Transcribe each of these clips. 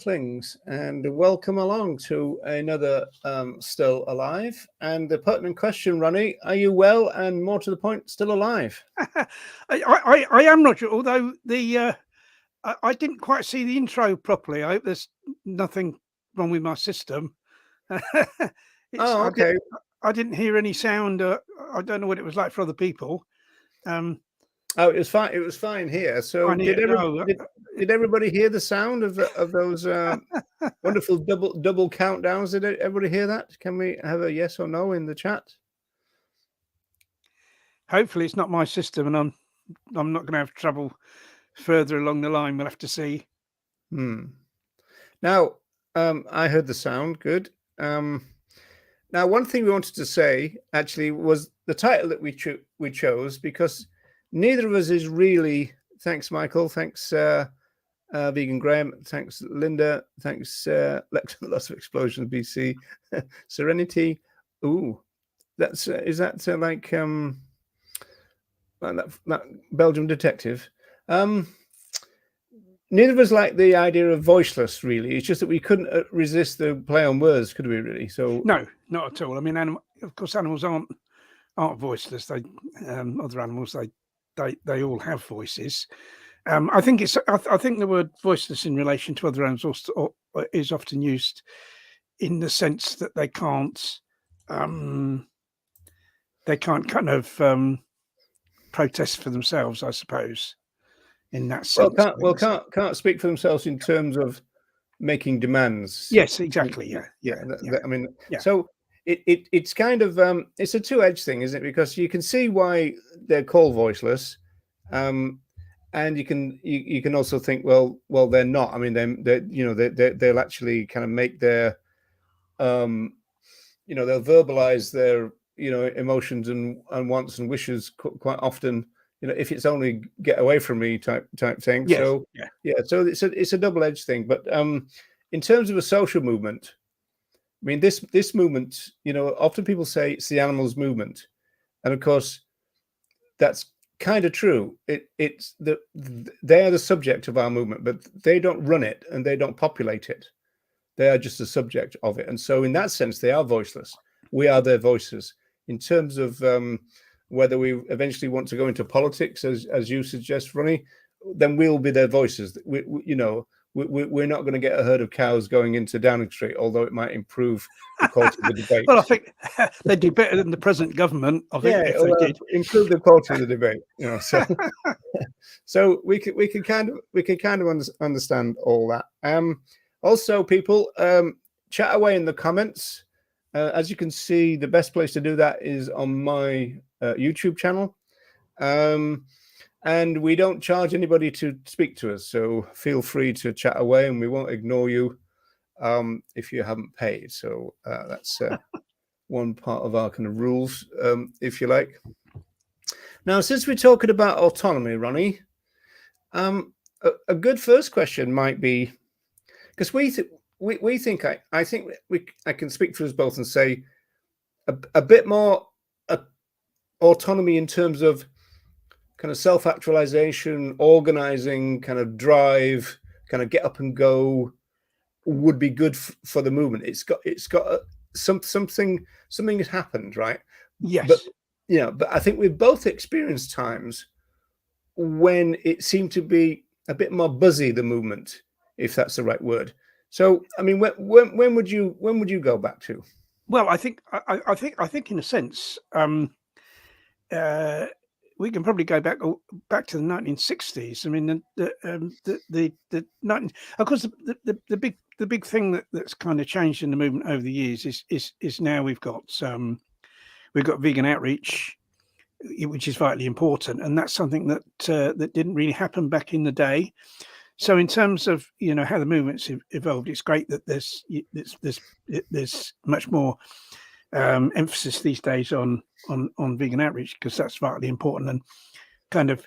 Earthlings, and welcome along to another Still Alive. And the pertinent question, Ronnie, are you well and more to the point, still alive? I am not sure, although I didn't quite see the intro properly. I hope there's nothing wrong with my system. Oh, okay. I didn't hear any sound. I don't know what it was like for other people. Oh, it was fine. It was fine here. So did everybody hear the sound of those wonderful double countdowns? Did everybody hear that? Can we have a yes or no in the chat? Hopefully it's not my system, and I'm not going to have trouble further along the line. We'll have to see. Now, I heard the sound. Good. Now, one thing we wanted to say actually was the title that we chose, because neither of us is really. Thanks, Michael. Thanks, Vegan Graham. Thanks, Linda. Thanks, Lots of Explosions, BC. Serenity. Ooh, is that like that Belgium detective? Neither of us like the idea of voiceless, really. It's just that we couldn't resist the play on words, could we, really? So no, not at all. I mean, of course, animals aren't voiceless. They other animals, they all have voices. I think the word voiceless in relation to other animals is often used in the sense that they can't kind of protest for themselves, I suppose. In that sense, can't speak for themselves in terms of making demands. Yes, exactly. Yeah. I mean, so it's kind of it's a two-edged thing, isn't it? Because you can see why they're called voiceless, and you can also think, well, they're not. I mean, they'll actually kind of make their they'll verbalize their emotions and wants and wishes quite often. If it's only get away from me type thing. Yes. So so it's a double-edged thing. But in terms of a social movement, I mean, this movement, often people say it's the animals' movement, and of course, that's kind of true. They are the subject of our movement, but they don't run it and they don't populate it. They are just the subject of it, and so in that sense, they are voiceless. We are their voices. In terms of whether we eventually want to go into politics, as you suggest, Ronnie, then we'll be their voices. We're not going to get a herd of cows going into Downing Street, although it might improve the quality of the debate. Well, I think they'd do better than the present government. I think if they did improve the quality of the debate. So we could kind of understand all that. Also, people, chat away in the comments. As you can see, the best place to do that is on my YouTube channel. And we don't charge anybody to speak to us, so feel free to chat away, and we won't ignore you if you haven't paid. So that's one part of our kind of rules, if you like. Now, since we're talking about autonomy, Ronnie, a good first question might be, because I can speak for us both and say a bit more autonomy in terms of kind of self-actualization, organizing, kind of drive, kind of get up and go would be good for the movement. It's got something has happened, right? Yes. But I think we've both experienced times when it seemed to be a bit more buzzy, the movement, if that's the right word. So, I mean, when would you go back to? Well, I think in a sense, we can probably go back to the 1960s. I mean, of course, the big thing that's kind of changed in the movement over the years is now we've got vegan outreach, which is vitally important, and that's something that didn't really happen back in the day. So in terms of how the movement's evolved, it's great that there's much more emphasis these days on vegan outreach, because that's vitally important, and kind of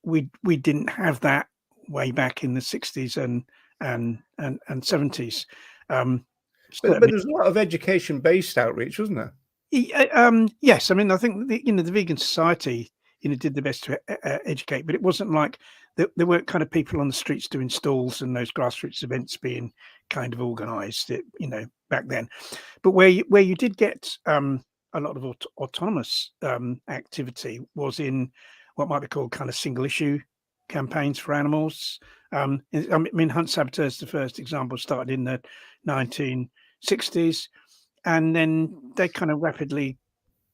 we didn't have that way back in the 60s and 70s. But there's a lot of education-based outreach, wasn't there? Yes, I mean, I think the Vegan Society did the best to educate, but it wasn't like there weren't kind of people on the streets doing stalls and those grassroots events being kind of organised, back then. But where you did get a lot of autonomous activity was in what might be called kind of single issue campaigns for animals. I mean, Hunt Saboteurs, the first example, started in the 1960s, and then they kind of rapidly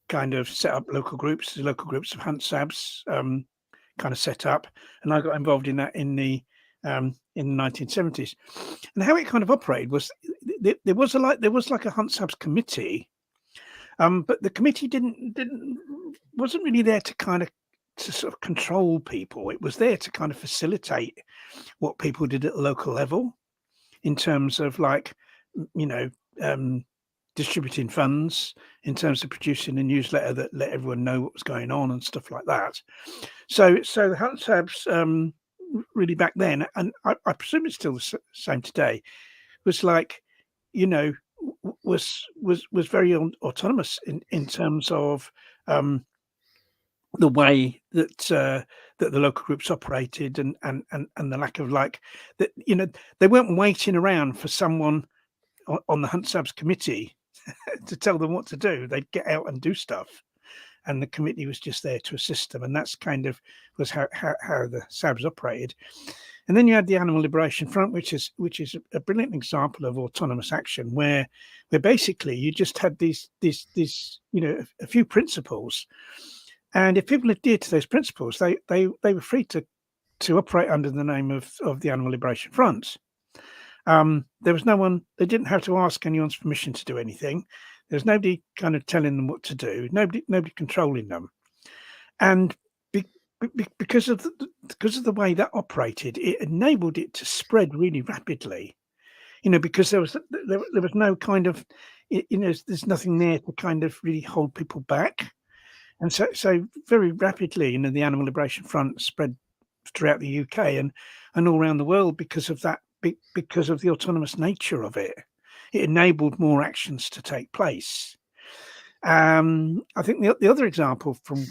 kind of set up local groups of Hunt Sabs, kind of set up, and I got involved in that in the 1970s. And how it kind of operated was there was like a Hunt Sabs committee, but the committee wasn't really there to sort of control people. It was there to kind of facilitate what people did at the local level in terms of distributing funds, in terms of producing a newsletter that let everyone know what was going on and stuff like that. So the Hunt Sabs really back then, and I presume it's still the same today, was was very autonomous in terms of the way that that the local groups operated, and the lack of that. They weren't waiting around for someone on the Hunt Sabs committee to tell them what to do. They'd get out and do stuff, and the committee was just there to assist them. And that's kind of was how the Sabs operated. And then you had the Animal Liberation Front, which is a brilliant example of autonomous action, where basically you just had these a few principles, and if people adhered to those principles, they were free to operate under the name of the Animal Liberation Front. There was no one; they didn't have to ask anyone's permission to do anything. There's nobody kind of telling them what to do. Nobody controlling them, and because of the way that operated, it enabled it to spread really rapidly. Because there was no kind of, there's nothing there to kind of really hold people back, and so very rapidly, the Animal Liberation Front spread throughout the UK and all around the world because of that, because of the autonomous nature of it. It enabled more actions to take place. I think the other example from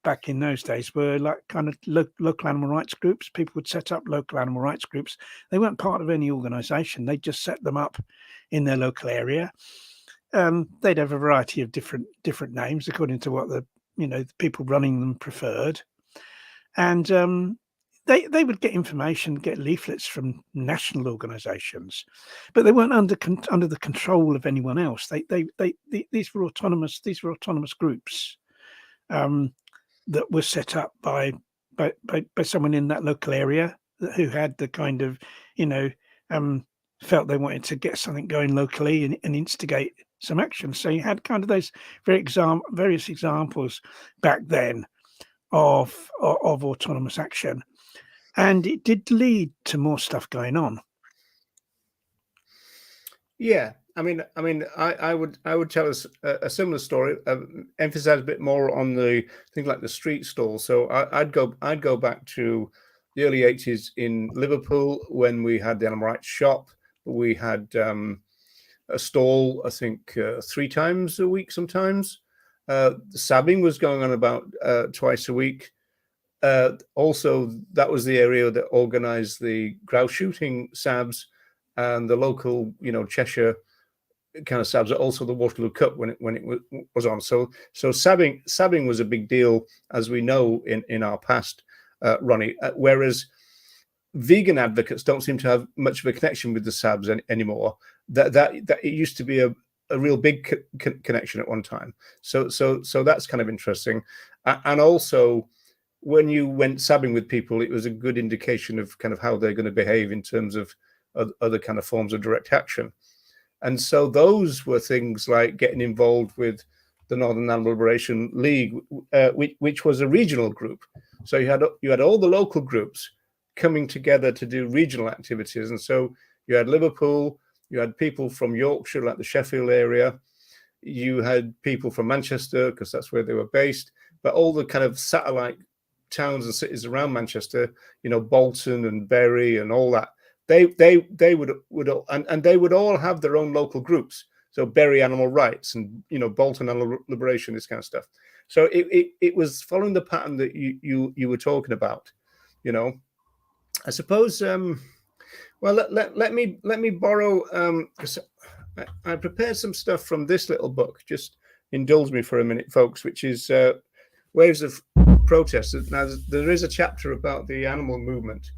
back in those days were like kind of local animal rights groups. People would set up local animal rights groups. They weren't part of any organisation. They just set them up in their local area. They'd have a variety of different names according to what the people running them preferred, and they would get information, get leaflets from national organisations, but they weren't under the control of anyone else. These were autonomous groups that were set up by someone in that local area who had the kind of felt they wanted to get something going locally and instigate some action. So you had kind of those various examples back then of autonomous action, and it did lead to more stuff going on. Yeah, I mean, I would tell us a similar story, emphasize a bit more on the things like the street stall. So I'd go back to the early 80s in Liverpool when we had the animal rights shop. We had a stall, I think, 3 times a week sometimes. The sabbing was going on about twice a week. Also, that was the area that organised the grouse shooting sabs and the local, Cheshire kind of sabs, also the Waterloo Cup when it was on. So sabbing was a big deal, as we know in our past, Ronnie. Whereas vegan advocates don't seem to have much of a connection with the sabs anymore. That it used to be a real big connection at one time. So that's kind of interesting. And also, when you went sabbing with people, it was a good indication of kind of how they're going to behave in terms of other kind of forms of direct action. And so those were things like getting involved with the Northern Animal Liberation League, which was a regional group. So you had all the local groups coming together to do regional activities. And so you had Liverpool, you had people from Yorkshire, like the Sheffield area, you had people from Manchester, because that's where they were based, but all the kind of satellite towns and cities around Manchester, Bolton and Bury and all that, they would all have their own local groups. So Bury Animal Rights and Bolton Animal Liberation, this kind of stuff. So it was following the pattern that you were talking about. You know, I suppose. Well, let me borrow, because I prepared some stuff from this little book. Just indulge me for a minute, folks, which is Waves of Protest. Now, there is a chapter about the animal movement,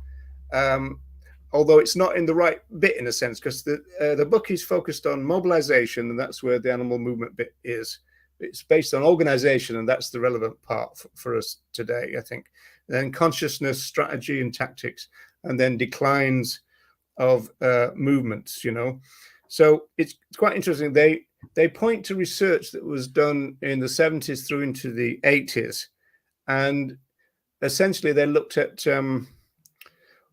although it's not in the right bit in a sense, because the book is focused on mobilization, and that's where the animal movement bit is. It's based on organization, and that's the relevant part for us today, I think. Then consciousness, strategy, and tactics, and then declines of movements, you know. So it's quite interesting. They point to research that was done in the 70s through into the 80s, and essentially they looked at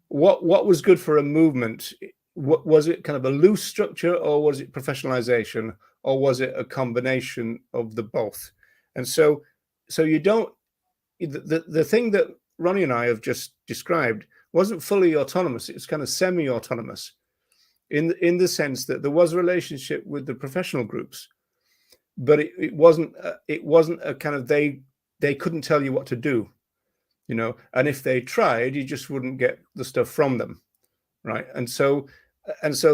what was good for a movement. What was it, kind of a loose structure, or was it professionalization, or was it a combination of the both? And so you don't, the thing that Ronnie and I have just described wasn't fully autonomous. It's kind of semi-autonomous in the sense that there was a relationship with the professional groups, but it wasn't a kind of, they couldn't tell you what to do, you know, and if they tried, you just wouldn't get the stuff from them, right? And so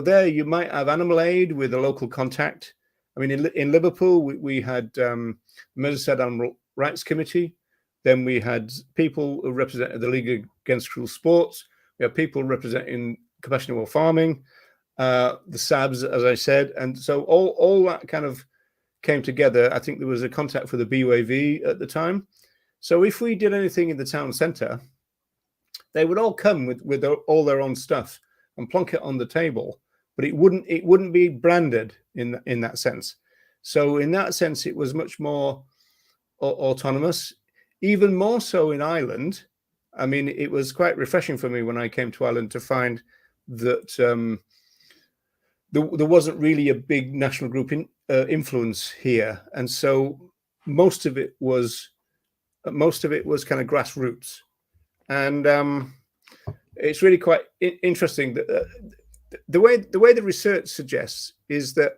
there you might have animal aid with a local contact. I mean, in Liverpool, we had Merseyside Animal Rights Committee. Then we had people who represented the League Against Cruel Sports. We had people representing Compassionate Animal Farming, the SABs, as I said. And so all that kind of came together. I think there was a contact for the BUAV at the time. So if we did anything in the town centre, they would all come with all their own stuff and plonk it on the table. But it wouldn't be branded in that sense. So in that sense, it was much more autonomous. Even more so in Ireland. I mean, it was quite refreshing for me when I came to Ireland to find that there wasn't really a big national group influence here, and so most of it was kind of grassroots, and it's really quite interesting that the way the research suggests is that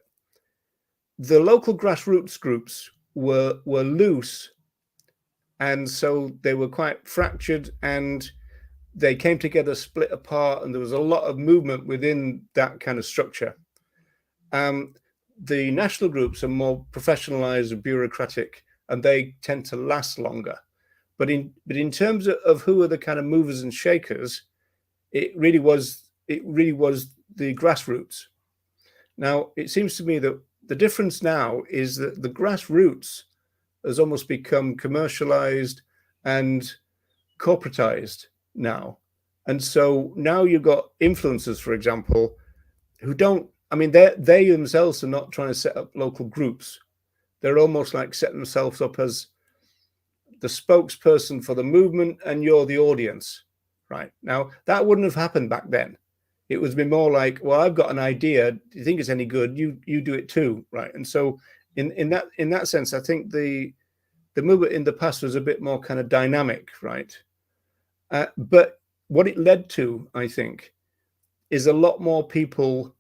the local grassroots groups were loose. And so they were quite fractured, and they came together, split apart, and there was a lot of movement within that kind of structure. The national groups are more professionalized and bureaucratic, and they tend to last longer. But in terms of who are the kind of movers and shakers, it really was the grassroots. Now, it seems to me that the difference now is that the grassroots has almost become commercialized and corporatized now. And so now you've got influencers, for example, who don't, I mean, they themselves are not trying to set up local groups. They're almost like setting themselves up as the spokesperson for the movement, and you're the audience, right? Now, that wouldn't have happened back then. It would be more like, well, I've got an idea. Do you think it's any good? You do it too, right? And so in that sense, I think the movement in the past was a bit more kind of dynamic, right? But what it led to, I think, is a lot more people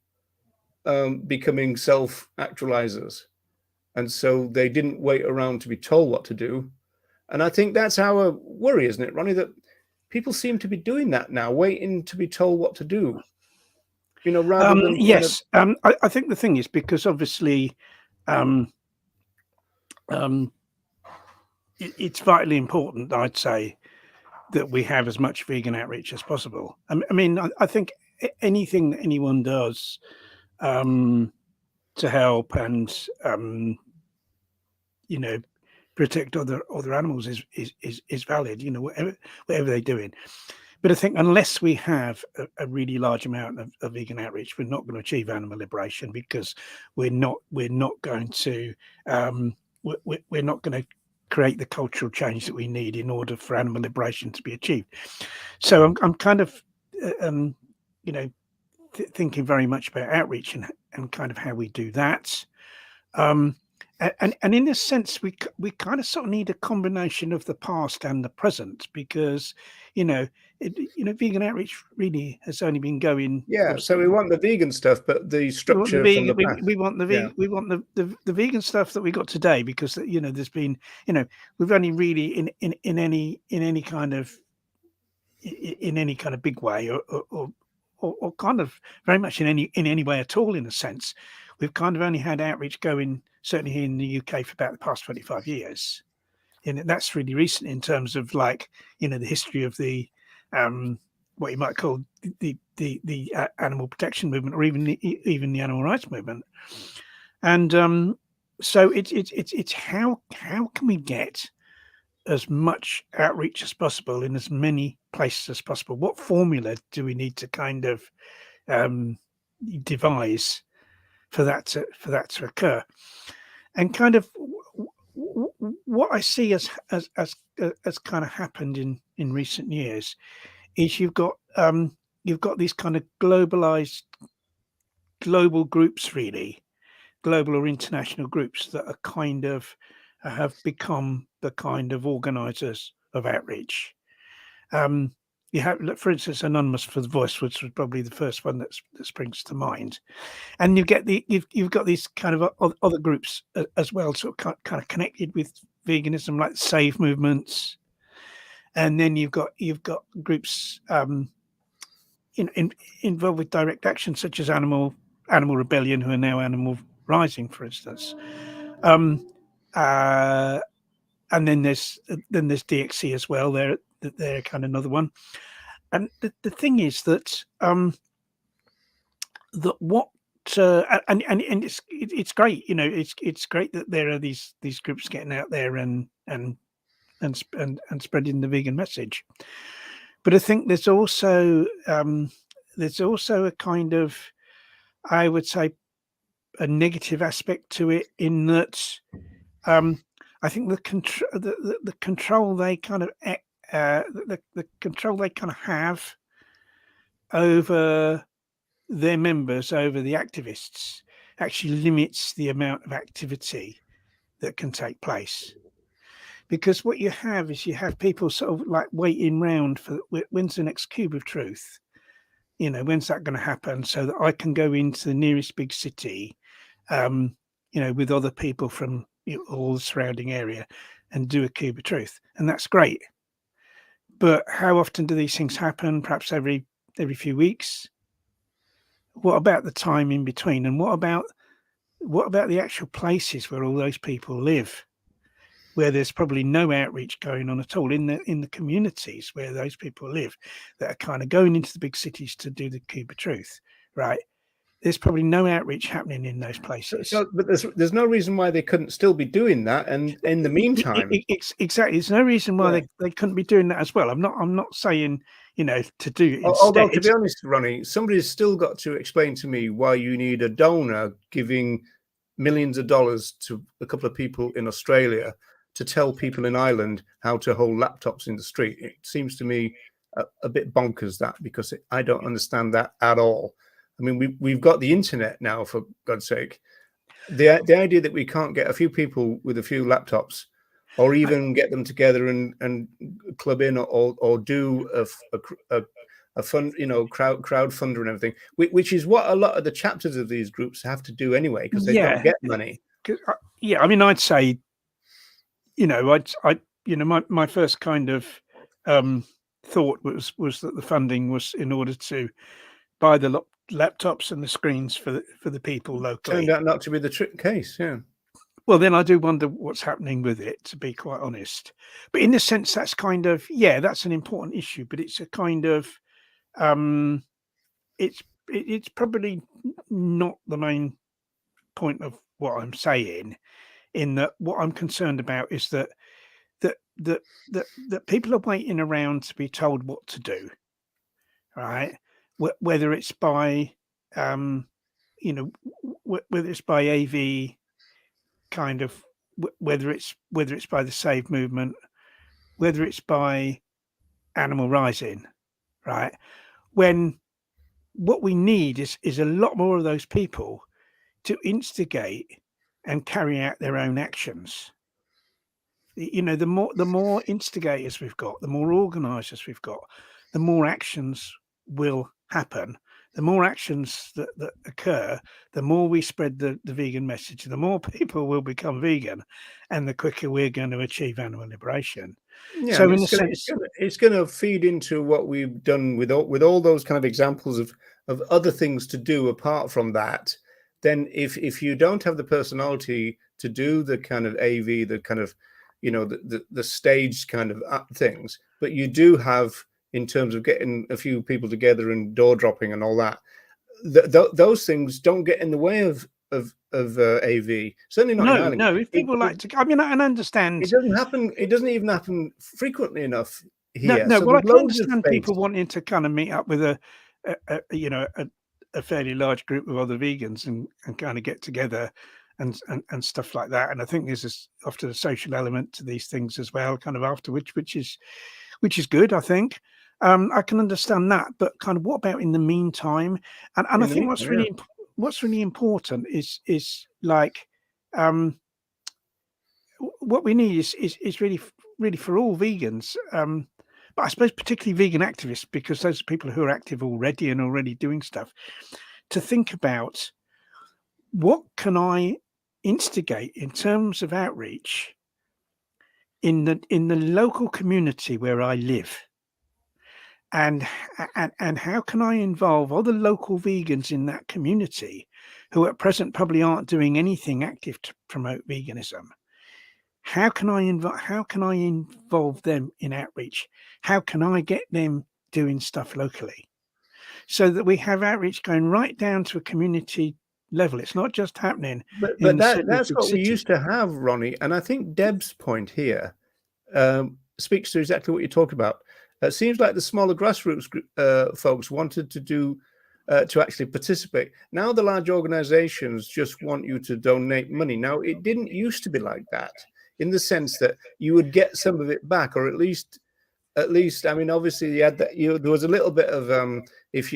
becoming self-actualizers. And so they didn't wait around to be told what to do. And I think that's our worry, isn't it, Ronnie, that people seem to be doing that now, waiting to be told what to do. You know, rather than yes, I think the thing is, because obviously it's vitally important, I'd say, that we have as much vegan outreach as possible. I mean, I think anything that anyone does to help and you know, protect other animals is valid. You know, whatever they're doing. But I think unless we have a really large amount of vegan outreach, we're not going to achieve animal liberation, because we're not going to we're not going to create the cultural change that we need in order for animal liberation to be achieved. So I'm kind of you know, thinking very much about outreach and kind of how we do that. And in a sense, we kind of sort of need a combination of the past and the present, because vegan outreach really has only been going. Yeah, so we want the vegan stuff, but the structure from the past. We want the vegan stuff that we got today, because there's been we've only really in any kind of in any kind of big way, or kind of very much in any way at all. In a sense, we've kind of only had outreach going, certainly here in the UK, for about the past 25 years. And that's really recent in terms of, like, the history of the what you might call the animal protection movement, or even the animal rights movement. And so it's how can we get as much outreach as possible in as many places as possible? What formula do we need to kind of devise for that to occur? And kind of what I see as kind of happened in recent years is you've got these kind of global groups, really, global or international groups that are kind of have become the kind of organisers of outreach. You have, for instance, Anonymous for the Voiceless was probably the first one that springs to mind, and you've got these kind of other groups as well, sort of kind of connected with veganism, like the Save movements, and then you've got groups involved with direct action, such as Animal Rebellion, who are now Animal Rising, for instance. And then there's DXC as well. They're kind of another one. And the thing is that what and it's great, it's great that there are these groups getting out there and spreading the vegan message. But I think there's also a kind of, I would say, a negative aspect to it, in that I think the control they kind of the control they kind of have over their members, over the activists, actually limits the amount of activity that can take place. Because what you have is people sort of like waiting round for when's the next cube of truth, when's that going to happen, so that I can go into the nearest big city, with other people from all the surrounding area, and do a cube of truth. And that's great. But how often do these things happen? Perhaps every few weeks. What about the time in between? And what about the actual places where all those people live, where there's probably no outreach going on at all, in the communities where those people live, that are kind of going into the big cities to do the cube of truth, right? There's probably no outreach happening in those places. But there's no reason why they couldn't still be doing that. And in the meantime, exactly, there's no reason why they couldn't be doing that as well. I'm not saying to do it instead. Although, to be honest, Ronnie, somebody's still got to explain to me why you need a donor giving millions of dollars to a couple of people in Australia to tell people in Ireland how to hold laptops in the street. It seems to me a bit bonkers, that, because I don't understand that at all. I mean, we've got the internet now, for God's sake. The idea that we can't get a few people with a few laptops, or even get them together and club in, or do a fund, crowdfunder and everything, which is what a lot of the chapters of these groups have to do anyway, because they don't get money. I mean, I'd say, my first kind of thought was that the funding was in order to buy the laptops and the screens for the people locally. Turned out not to be the case. Yeah. Well, then I do wonder what's happening with it, to be quite honest. But in a sense, that's kind of, that's an important issue. But it's a kind of, it's probably not the main point of what I'm saying. In that, what I'm concerned about is that people are waiting around to be told what to do, right? Whether it's by, whether it's by AV, kind of, whether it's by the Save movement, whether it's by Animal Rising, right? When what we need is a lot more of those people to instigate and carry out their own actions. The more instigators we've got, the more organisers we've got, the more actions will happen. The more actions that occur, the more we spread the vegan message, the more people will become vegan, and the quicker we're going to achieve animal liberation. Yeah, So and in a sense, it's gonna feed into what we've done with all those kind of examples of other things to do apart from that. Then if you don't have the personality to do the kind of AV, the kind of, you know, the staged kind of things, but you do have in terms of getting a few people together and door dropping and all that, those things don't get in the way of AV. Certainly not in no, Ireland. no. If people like to, I mean, I It understand. doesn't happen. It doesn't even happen frequently enough No, here. no. So Well, I there's can loads of understand space. people wanting to kind of meet up with you know, a fairly large group of other vegans and kind of get together and stuff like that. And I think there's often a social element to these things as well, kind of afterwards, which is good, I think. I can understand that, but kind of what about in the meantime? And I In the think meantime, yeah. what's really important is like what we need is really for all vegans. But I suppose particularly vegan activists, because those are people who are active already and already doing stuff, to think about what can I instigate in terms of outreach in the local community where I live, and how can I involve other local vegans in that community who at present probably aren't doing anything active to promote veganism. How can I involve them in outreach? How can I get them doing stuff locally so that we have outreach going right down to a community level? It's not just happening in But the centre of that's big what we cities. used to have, Ronnie. And I think Deb's point here speaks to exactly what you talk about. It seems like the smaller grassroots folks wanted to do to actually participate. Now the large organizations just want you to donate money. Now it didn't used to be like that, in the sense that you would get some of it back, or at least, I mean, obviously you had that, there was a little bit of if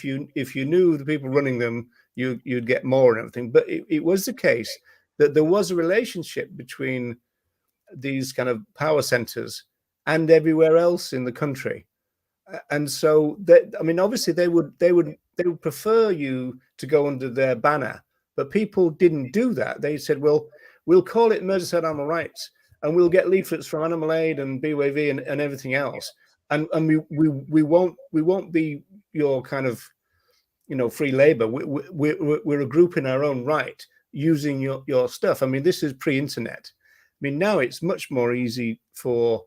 you knew the people running them, you'd get more and everything. But it was the case that there was a relationship between these kind of power centers and everywhere else in the country. And so that, I mean, obviously they would prefer you to go under their banner, but people didn't do that. They said, well, we'll call it Merseyside Animal Rights, and we'll get leaflets from Animal Aid and BYV and everything else, and we won't be your kind of, you know, free labor. We're a group in our own right, using your stuff. I mean, this is pre-internet. I mean, now it's much more easy for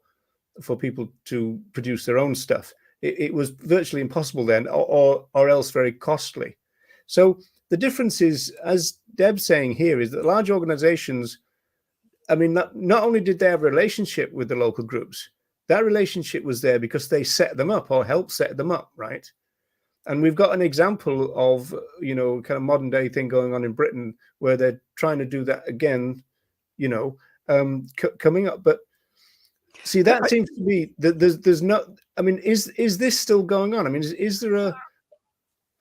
people to produce their own stuff. It was virtually impossible then, or else very costly. So the difference is, as Deb's saying here, is that large organizations, I mean, not only did they have a relationship with the local groups, that relationship was there because they set them up or helped set them up, right? And we've got an example of, you know, kind of modern day thing going on in Britain where they're trying to do that again, you know, coming up. But see, that seems to be that there's not. I mean, is this still going on? I mean, is there a,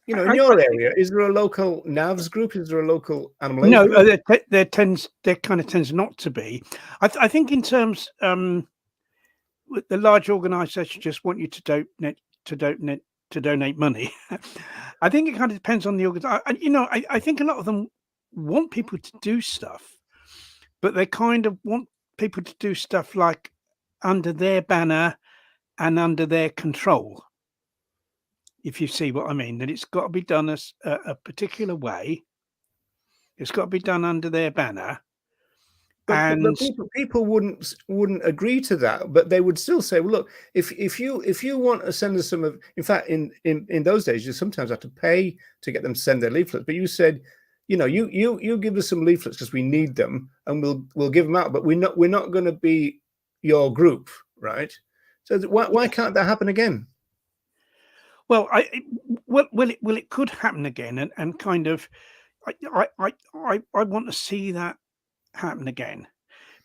you know, in your area, is there a local NAVS group? Is there a local animal aid No, group? there kind of tends not to be. I think in terms the large organisations just want you to donate money. I think it kind of depends on the organisation. You know, I think a lot of them want people to do stuff, but they kind of want people to do stuff like under their banner and under their control. If you see what I mean, that it's got to be done as a particular way. It's got to be done under their banner. But people wouldn't agree to that, but they would still say, well, look, if you want to send us some of, in fact, in those days, you sometimes have to pay to get them to send their leaflets. But you said, you know, you give us some leaflets because we need them, and we'll give them out. But we're not going to be your group, right? So why can't that happen again? Well, it could happen again, and kind of, I want to see that happen again.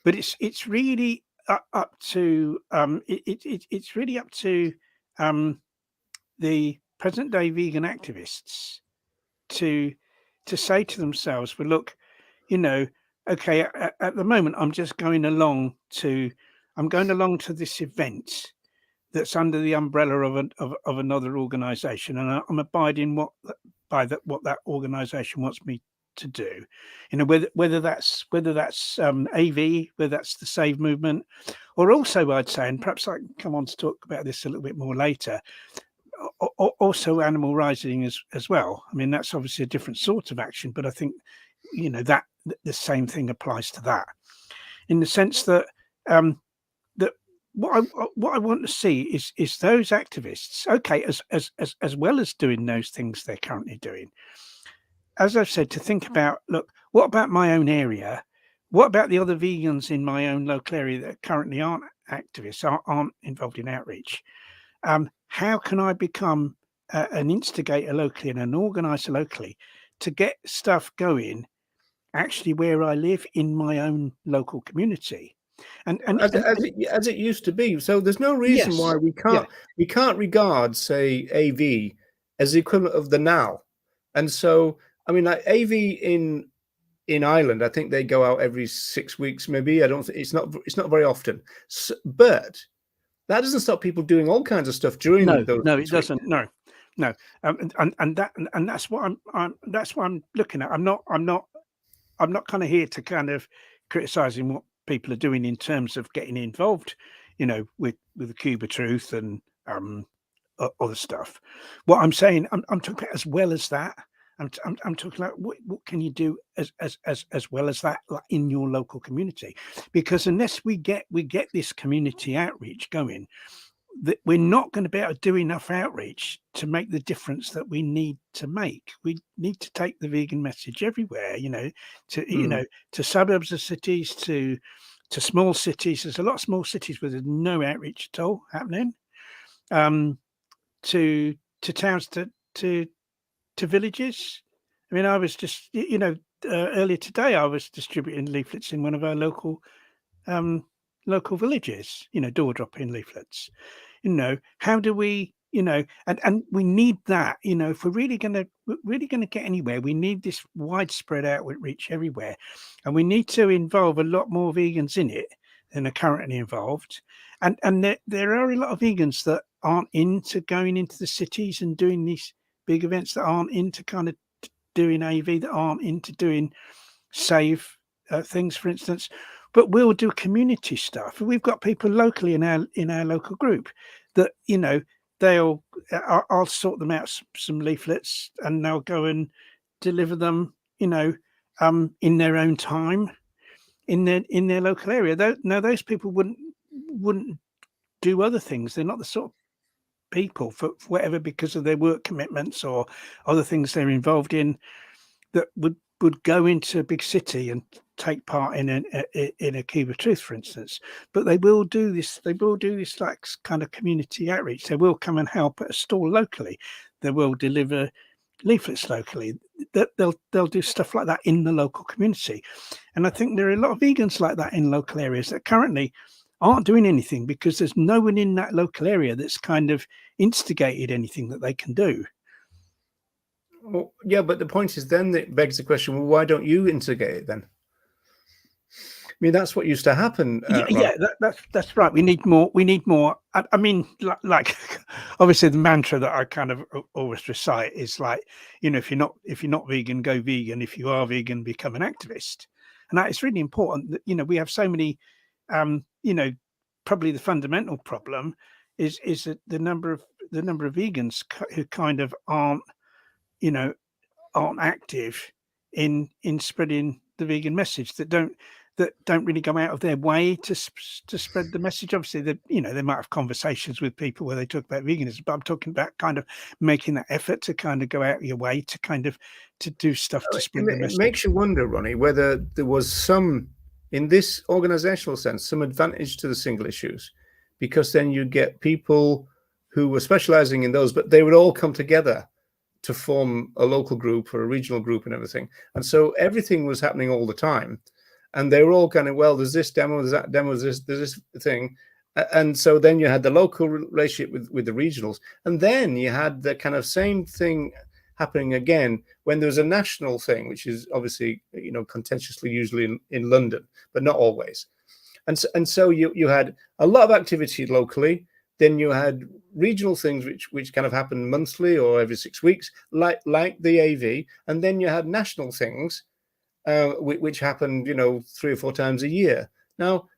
But it's really up to it's really up to the present day vegan activists to say to themselves, well, look, you know, okay, at the moment I'm just going along to this event that's under the umbrella of another organisation, and I'm abiding what that organisation wants me to do, whether that's AV, whether that's the Save movement, or also I'd say, and perhaps I can come on to talk about this a little bit more later, also animal rising as well. I mean, that's obviously a different sort of action, but I think that the same thing applies to that, in the sense that that what I want to see is those activists, okay, as well as doing those things they're currently doing, as I've said, to think about, look, what about my own area? What about the other vegans in my own local area that currently aren't activists, aren't involved in outreach? How can I become an instigator locally and an organizer locally to get stuff going actually where I live in my own local community? And as it used to be. So there's no reason why we can't regard, say, AV as the equivalent of the now. And so, I mean, like AV in Ireland, I think they go out every 6 weeks, maybe. I don't think it's not very often. So, but that doesn't stop people doing all kinds of stuff during those. No, it doesn't. No. And that's what I'm looking at. I'm not kind of here to kind of criticizing what people are doing in terms of getting involved, with the Cuba Truth and other stuff. What I'm saying, I'm talking about as well as that. I'm talking about what can you do as well as that, like, in your local community, because unless we get this community outreach going, that we're not going to be able to do enough outreach to make the difference that we need to make. We need to take the vegan message everywhere, to suburbs of cities, to small cities. There's a lot of small cities where there's no outreach at all happening. To towns, to villages. I mean, I was just, earlier today, I was distributing leaflets in one of our local villages, door dropping leaflets. How do we, and we need that, if we're really going to get anywhere, we need this widespread outreach everywhere, and we need to involve a lot more vegans in it than are currently involved. And there are a lot of vegans that aren't into going into the cities and doing these big events, that aren't into kind of doing AV, that aren't into doing Save things, for instance, but we'll do community stuff. We've got people locally in our local group that, I'll sort them out some leaflets, and they'll go and deliver them, in their own time, in their local area. Now those people wouldn't do other things. They're not the sort of people for whatever, because of their work commitments or other things they're involved in, that would go into a big city and take part in a Cuba Truth, for instance. But they will do this. They will do this like kind of community outreach. They will come and help at a store locally. They will deliver leaflets locally. They'll do stuff like that in the local community. And I think there are a lot of vegans like that in local areas that currently aren't doing anything, because there's no one in that local area that's kind of instigated anything that they can do. Well, yeah, but the point is, then it begs the question: well, why don't you instigate it then? I mean, that's what used to happen. That's right. We need more. I mean, like obviously the mantra that I kind of always recite is like, if you're not vegan, go vegan. If you are vegan, become an activist. And that is really important. That we have so many. Probably the fundamental problem is that the number of vegans who kind of aren't active in spreading the vegan message, that don't really go out of their way to spread the message. Obviously, they might have conversations with people where they talk about veganism, but I'm talking about kind of making that effort to kind of go out of your way to kind of to do stuff to spread the message. It makes you wonder, Ronnie, whether there was some, in this organizational sense, some advantage to the single issues, because then you get people who were specializing in those, but they would all come together to form a local group or a regional group and everything. And so everything was happening all the time. And they were all kind of, well, there's this demo, there's that demo, there's this thing. And so then you had the local relationship with the regionals. And then you had the kind of same thing happening again when there was a national thing, which is obviously, contentiously usually in London, but not always. And so you had a lot of activity locally. Then you had regional things which kind of happened monthly or every 6 weeks, like the AV, and then you had national things which happened, 3 or 4 times a year. Now,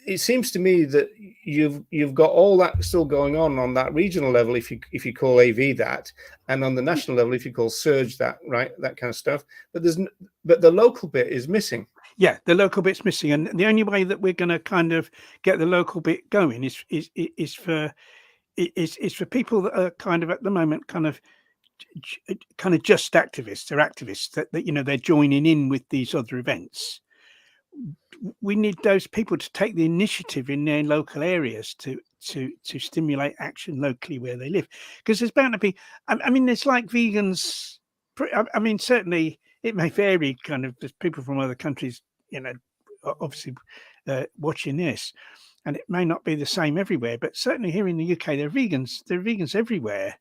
it seems to me that you've got all that still going on that regional level, if you call AV that, and on the national level, if you call surge that, right, that kind of stuff. But the local bit is missing. Yeah, the local bit's missing, and the only way that we're going to kind of get the local bit going is for people that are kind of at the moment kind of just activists or activists that they're joining in with these other events. We need those people to take the initiative in their local areas to stimulate action locally where they live, because there's bound to be. I mean, it's like vegans. I mean, certainly it may vary. Kind of, there's people from other countries, obviously watching this, and it may not be the same everywhere. But certainly here in the UK, there are vegans. There are vegans everywhere,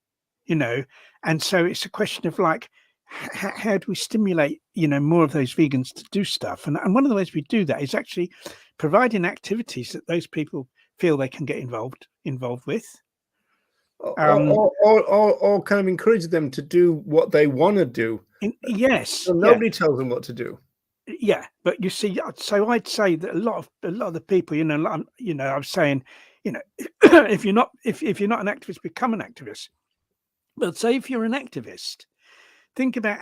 and so it's a question of like, how do we stimulate more of those vegans to do stuff, and one of the ways we do that is actually providing activities that those people feel they can get involved with, or kind of encourage them to do what they want to do. Yes, so nobody tells them what to do. Yeah, but you see, so I'd say that a lot of the people, I'm saying, if you're not an activist, become an activist. But say if you're an activist, think about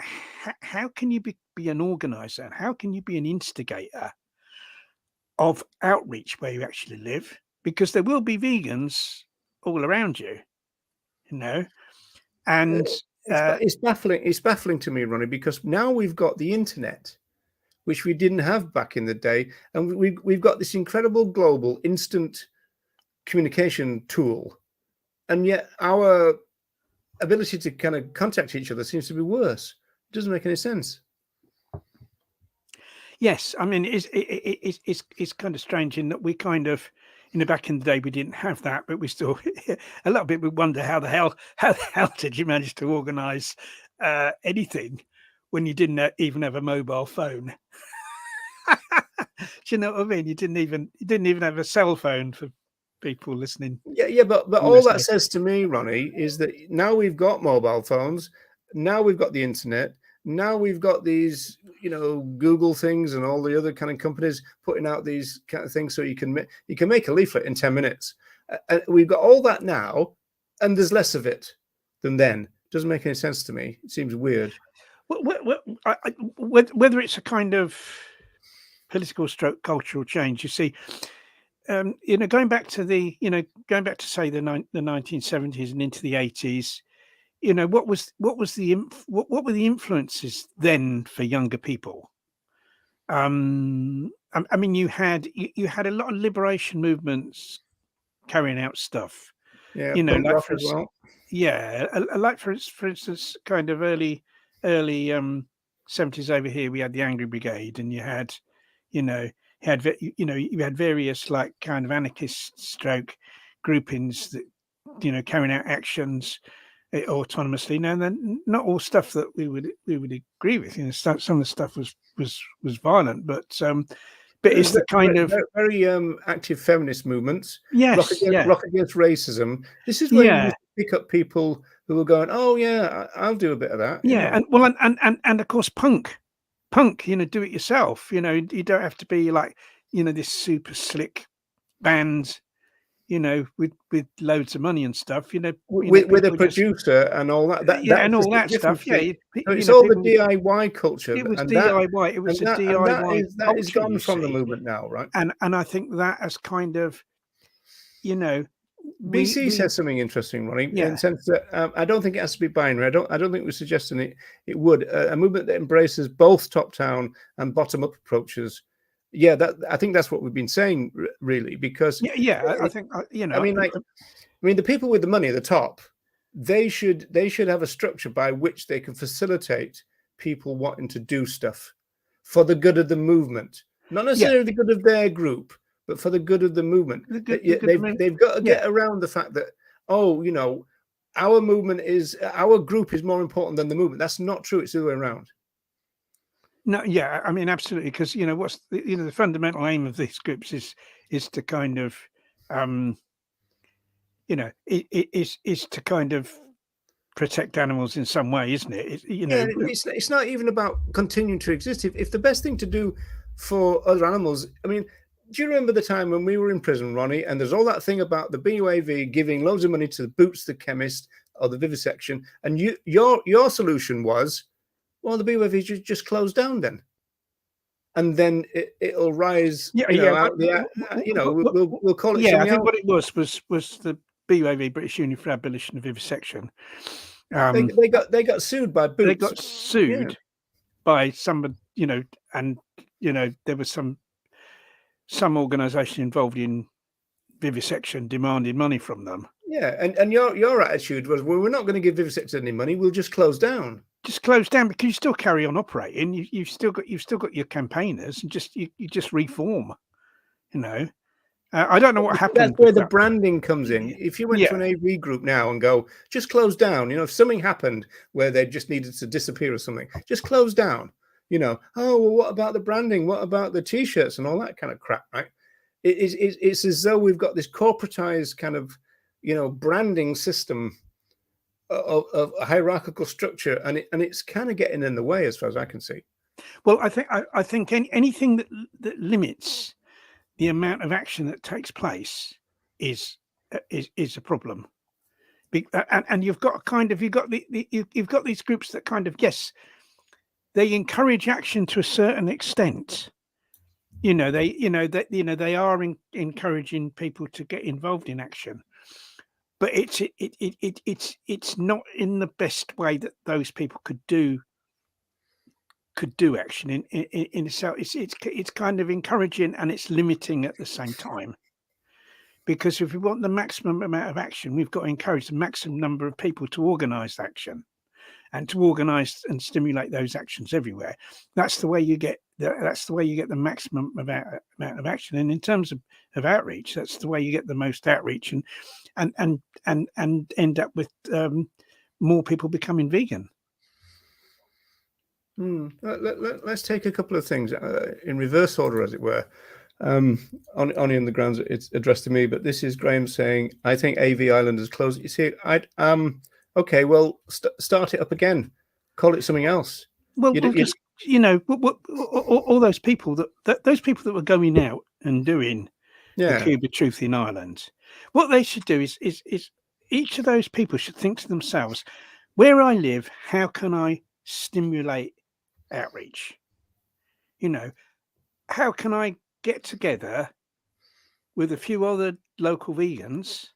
how can you be an organizer, and how can you be an instigator of outreach where you actually live, because there will be vegans all around you, and it's baffling. It's baffling to me, Ronnie, because now we've got the internet, which we didn't have back in the day, and we've got this incredible global instant communication tool, and yet our ability to kind of contact each other seems to be worse. It doesn't make any sense. Yes, I mean it's kind of strange in that we kind of, back in the day we didn't have that, but we still a lot of people wonder how the hell did you manage to organize anything when you didn't even have a mobile phone. Do you know what I mean? You didn't even have a cell phone for people listening. Yeah, but all that says to me, Ronnie, is that now we've got mobile phones, now we've got the internet, now we've got these, Google things and all the other kind of companies putting out these kind of things, so you can make a leaflet in 10 minutes. We've got all that now, and there's less of it than then. It doesn't make any sense to me. It seems weird. Whether it's a kind of political stroke cultural change, you see, going back to say the 1970s and into the 80s, what were the influences then for younger people? I mean, you had a lot of liberation movements carrying out stuff. Yeah, punk rock as well. Yeah, like for instance, kind of early 70s over here, we had the Angry Brigade, and you had various like kind of anarchist stroke groupings that carrying out actions autonomously. Now, then, not all stuff that we would agree with. Some of the stuff was violent, but it's the kind of very active feminist movements. Yes, rock against racism. This is where you used to pick up people who were going, "Oh yeah, I'll do a bit of that." Yeah, and of course punk, do it yourself. You don't have to be like this super slick band, with loads of money and stuff. With a producer and all that. And all that stuff. Yeah, it's all the DIY culture. It was DIY. It was a DIY. That is gone from the movement now, right? And I think that has kind of, BC says something interesting, Ronnie, in the sense that I don't think it has to be binary. I don't think we're suggesting it would. A movement that embraces both top-down and bottom-up approaches. Yeah, I think that's what we've been saying, really, because I think I mean, the people with the money at the top, they should have a structure by which they can facilitate people wanting to do stuff for the good of the movement, not necessarily the good of their group, but for the good of the movement. They've got to get around the fact that, our group is more important than the movement. That's not true. It's the other way around. No, yeah, I mean, absolutely, because what's the fundamental aim of these groups is to kind of you know, is to kind of protect animals in some way, isn't it? Yeah, it's not even about continuing to exist. If the best thing to do for other animals, I mean, do you remember the time when we were in prison, Ronnie? And there's all that thing about the BUAV giving loads of money to Boots the chemist or the vivisection, and your solution was, well, the BUAV just close down then, and then it'll rise. Yeah, You know, yeah. out the we'll call it Yeah, something I think else. what it was the BUAV, British Union for Abolition of Vivisection. They got sued by Boots. They got sued by someone, you know, and you know there was some organisation involved in vivisection demanding money from them. Yeah, and your attitude was, well, we're not going to give vivisectors any money. We'll just close down. Just close down because you still carry on operating. You've still got your campaigners, and you just reform. You know, I don't know what happened. That's where the branding comes in. If you went to an AV group now and go, just close down. You know, if something happened where they just needed to disappear or something, just close down. You know, oh well, what about the branding? What about the T-shirts and all that kind of crap, right? It's as though we've got this corporatized kind of, you know, branding system of a hierarchical structure, and it's kind of getting in the way as far as I can see. Well, I think anything that limits the amount of action that takes place is a problem. And you've got you've got these groups that kind of, yes, they encourage action to a certain extent. You know, they are encouraging people to get involved in action, but it's not in the best way that those people could do action in itself. It's kind of encouraging and it's limiting at the same time, because if we want the maximum amount of action, we've got to encourage the maximum number of people to organize action and to organize and stimulate those actions everywhere. That's the way you get the maximum amount of action. And in terms of outreach, that's the way you get the most outreach and end up with more people becoming vegan. Let's take a couple of things in reverse order, as it were. Only on the grounds that it's addressed to me, but this is Graham saying, I think AV Island is closed. You see, okay, well, start it up again. Call it something else. Well, you know, all those people that were going out and doing the Cube of Truth in Ireland, what they should do is each of those people should think to themselves, where I live, how can I stimulate outreach? You know, how can I get together with a few other local vegans?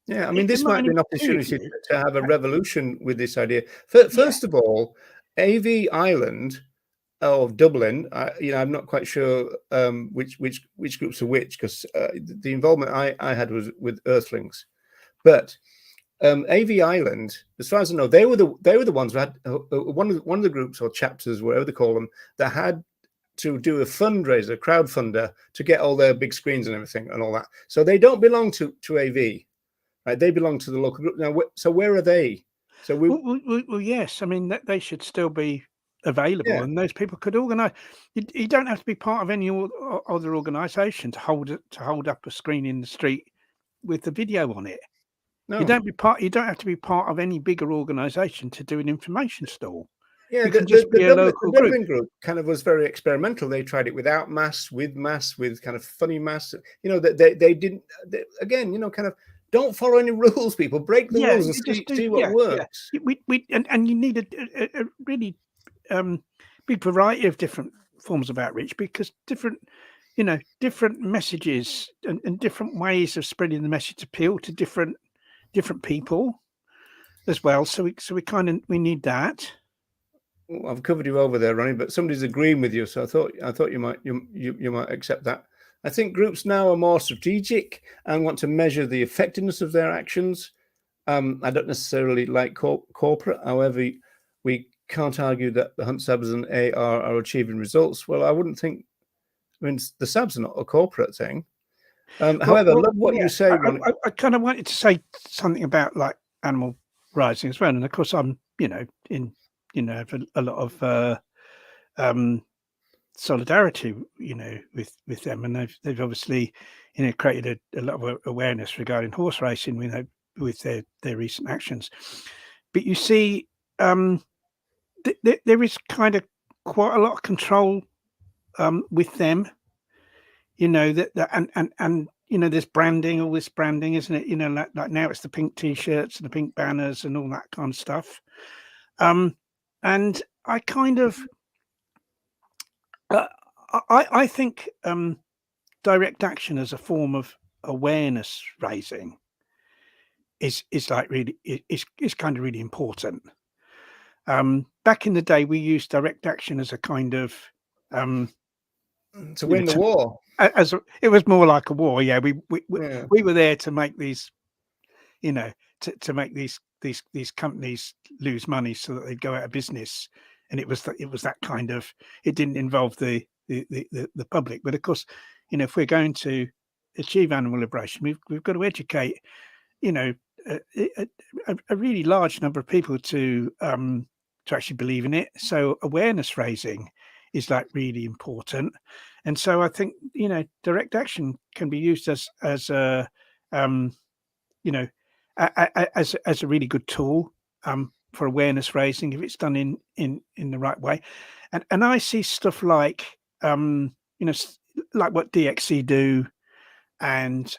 Yeah, I mean, this might be an opportunity to have a revolution with this idea. First of all, AV Island of Dublin, you know, I'm not quite sure which groups are which, because the involvement I had was with Earthlings, but AV Island, as far as I know, they were the ones who had one of the groups or chapters, whatever they call them, that had to do a fundraiser, crowdfunder, to get all their big screens and everything and all that. So they don't belong to AV, right? They belong to the local group. Now, so where are they? So well, yes. I mean, they should still be available, and those people could organise. You don't have to be part of any other organisation to hold up a screen in the street with the video on it. No. You don't have to be part of any bigger organisation to do an information stall. Yeah, the Dublin group kind of was very experimental. They tried it without masks, with masks, with kind of funny masks. You know, they didn't. Again, you know, kind of don't follow any rules. People break the rules and see what works. Yeah. And you need a really big variety of different forms of outreach, because different messages and different ways of spreading the message appeal to different people as well. So we need that. Well, I've covered you over there, Ronnie, but somebody's agreeing with you, so I thought you might accept that. I think groups now are more strategic and want to measure the effectiveness of their actions. I don't necessarily like corporate. However, we can't argue that the Hunt Sabs and AR are achieving results. Well, I wouldn't think. I mean, the Sabs are not a corporate thing. However, love what you say. I kind of wanted to say something about like animal rising as well, and of course, I'm have a lot of solidarity, with them, and they've obviously, created a lot of awareness regarding horse racing. We know their recent actions. But you see, there is kind of quite a lot of control with them. And there's branding, all this branding, isn't it? Like now it's the pink t-shirts and the pink banners and all that kind of stuff. And I kind of, I think direct action as a form of awareness raising is like really is kind of really important. Back in the day, we used direct action as a kind of to win the war. It was more like a war. Yeah, we were there to make these, to make these companies lose money so that they'd go out of business. And it was that kind of. It didn't involve the public, but of course, if we're going to achieve animal liberation, we've got to educate, a really large number of people to actually believe in it. So awareness raising is like really important. And so I think direct action can be used as a as a really good tool for awareness raising if it's done in the right way. And I see stuff like like what DXC do, and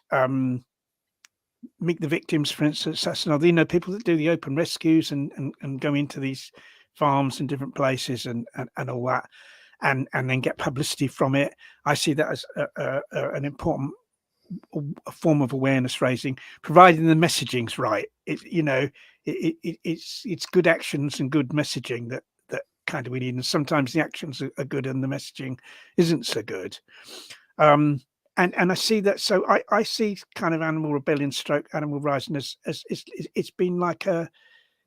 Meet the Victims, for instance. That's another, people that do the open rescues and go into these farms in different places and all that, and then get publicity from it. I see that as an important form of awareness raising, providing the messaging's right. It's good actions and good messaging that kind of we need, and sometimes the actions are good and the messaging isn't so good. And I see that. So I see kind of animal rebellion stroke animal rising as it's been like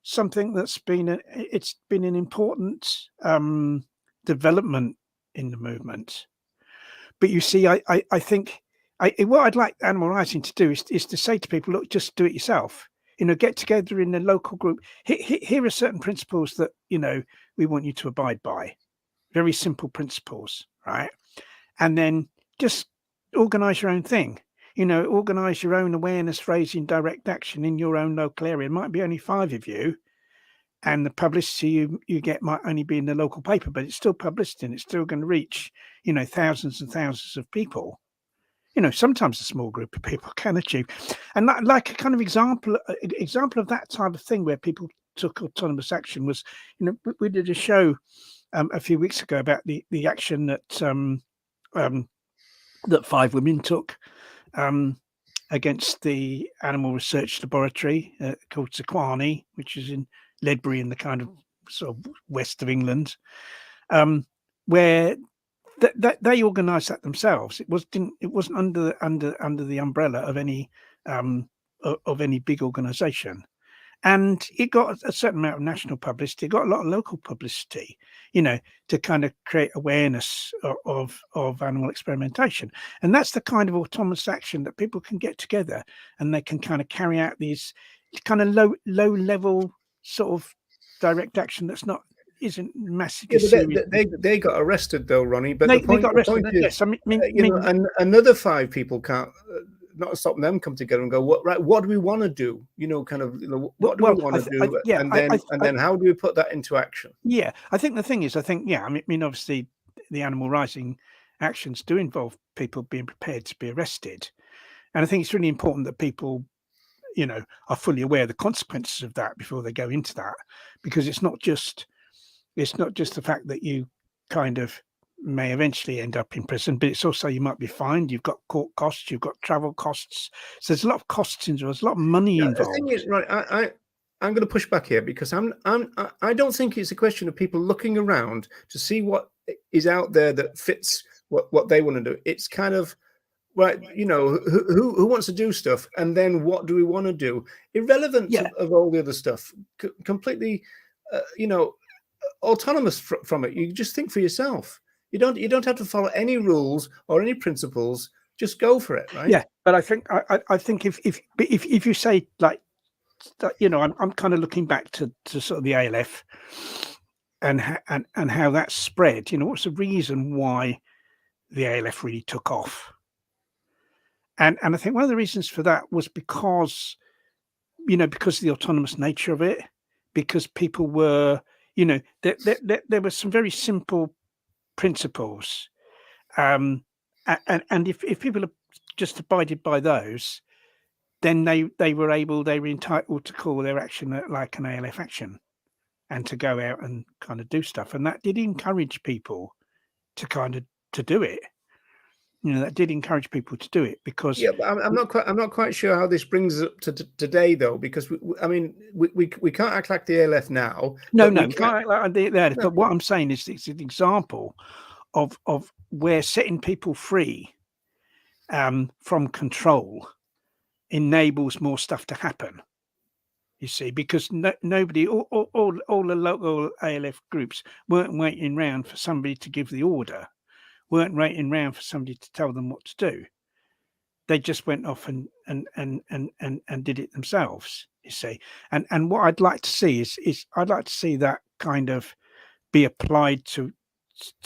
something that's been it's been an important development in the movement. But you see, I think what I'd like animal rising to do is to say to people, look, just do it yourself. Get together in a local group. Here are certain principles that we want you to abide by. Very simple principles, right? And then just organize your own thing. Organize your own awareness raising direct action in your own local area. It might be only 5 of you, and the publicity you get might only be in the local paper, but it's still publicity and it's still going to reach thousands and thousands of people. Sometimes a small group of people can achieve, and that, like a kind of example of that type of thing where people took autonomous action was, we did a show a few weeks ago about the action that that 5 women took against the animal research laboratory called Sequani, which is in Ledbury in the kind of sort of west of England, where they organised that themselves. It wasn't under the umbrella of any big organisation, and it got a certain amount of national publicity. It got a lot of local publicity, to kind of create awareness of animal experimentation. And that's the kind of autonomous action that people can get together and they can kind of carry out these kind of low level sort of direct action isn't massively serious. They got arrested though, Ronnie. But they the point, got arrested. Yes, I mean, and another 5 people can't not stop them come together and go, what do we want to do? What do we want to do? And then how do we put that into action? Yeah, I think the thing is, obviously the animal rising actions do involve people being prepared to be arrested, and I think it's really important that people are fully aware of the consequences of that before they go into that, because it's not just the fact that you kind of may eventually end up in prison, but it's also you might be fined. You've got court costs, you've got travel costs. So there's a lot of costs involved. There's a lot of money involved. The thing is, right, I'm going to push back here, because I don't think it's a question of people looking around to see what is out there that fits what they want to do. It's kind of, right, who wants to do stuff, and then what do we want to do, irrelevant of all the other stuff, completely autonomous from it. You just think for yourself. You don't have to follow any rules or any principles. Just go for it, right? Yeah, but I think if you say, like, I'm kind of looking back to sort of the ALF and how that spread. What's the reason why the ALF really took off? And I think one of the reasons for that was because because of the autonomous nature of it, because people were, there were some very simple principles. And if people just abided by those, then they were entitled to call their action like an ALF action, and to go out and kind of do stuff. And that did encourage people to do it. That did encourage people to do it, because but I'm not quite sure how this brings us up to today, though, because we can't act like the ALF now. No, we can't act like the ALF. But what I'm saying is, it's an example of where setting people free from control enables more stuff to happen. You see, because nobody, all the local ALF groups weren't waiting around for somebody to give the order, weren't waiting around for somebody to tell them what to do. They just went off and did it themselves. You see, and what I'd like to see is I'd like to see that kind of be applied to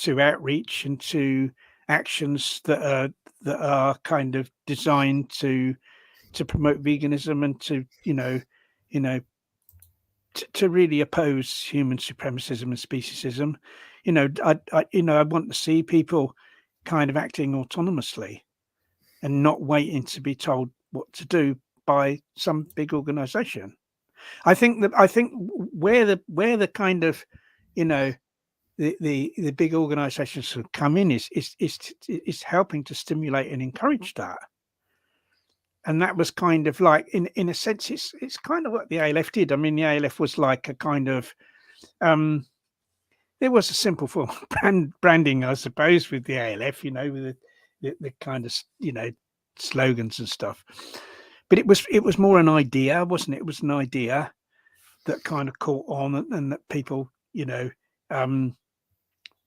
outreach and to actions that are kind of designed to promote veganism and to to really oppose human supremacism and speciesism. I want to see people kind of acting autonomously and not waiting to be told what to do by some big organization. I think where the kind of the big organizations have come in is helping to stimulate and encourage that. And that was kind of like, in a sense, it's kind of what the ALF did. I mean, the ALF was like a kind of there was a simple form of branding, I suppose, with the ALF, with the kind of slogans and stuff. But it was more an idea, wasn't it? It was an idea that kind of caught on, and that people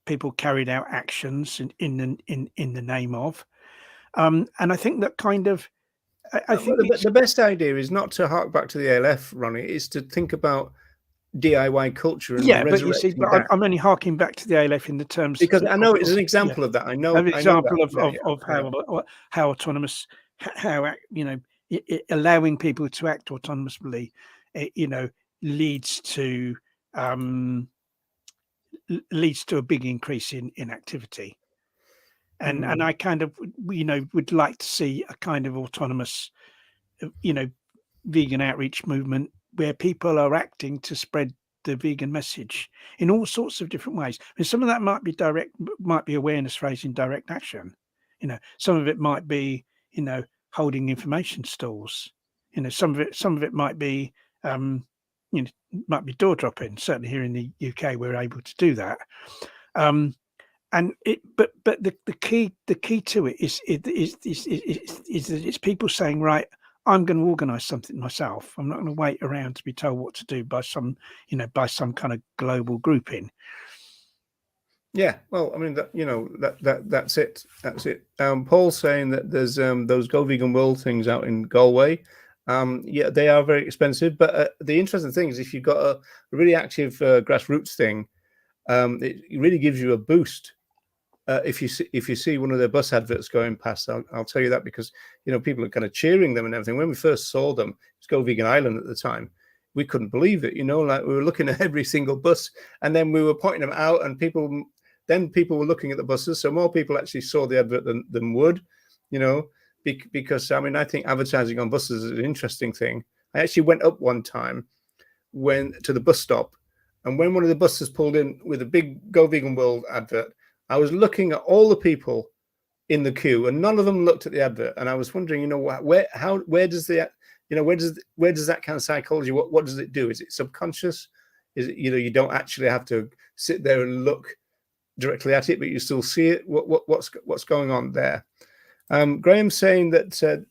people carried out actions in the name of, and I think that kind of. I think the best idea is not to hark back to the ALF, Ronnie. It's to think about DIY culture and but you see, I'm only harking back to the ALF in the terms, because I know it's an example of that. I know an example of how autonomous, how allowing people to act autonomously, leads to a big increase in activity. And I kind of would like to see a kind of autonomous vegan outreach movement where people are acting to spread the vegan message in all sorts of different ways. I mean, some of that might be awareness raising, direct action. Some of it might be holding information stalls. Some of it might be might be door dropping. Certainly here in the UK we're able to do that. But the key to it is that it's people saying, right, I'm going to organise something myself. I'm not going to wait around to be told what to do by some kind of global grouping. Yeah, well, I mean that's it. That's it. Paul's saying that there's those Go Vegan World things out in Galway. Yeah, they are very expensive, but the interesting thing is if you've got a really active grassroots thing, it really gives you a boost. If you see one of their bus adverts going past, I'll tell you that, because people are kind of cheering them and everything. When we first saw them, it was Go Vegan Island at the time, we couldn't believe it. Like we were looking at every single bus, and then we were pointing them out, and people were looking at the buses. So more people actually saw the advert than would, because I think advertising on buses is an interesting thing. I actually went up one time to the bus stop, and when one of the buses pulled in with a big Go Vegan World advert, I was looking at all the people in the queue, and none of them looked at the advert. And I was wondering, where does that kind of psychology? What does it do? Is it subconscious? Is it you don't actually have to sit there and look directly at it, but you still see it? What's going on there? Graham's saying that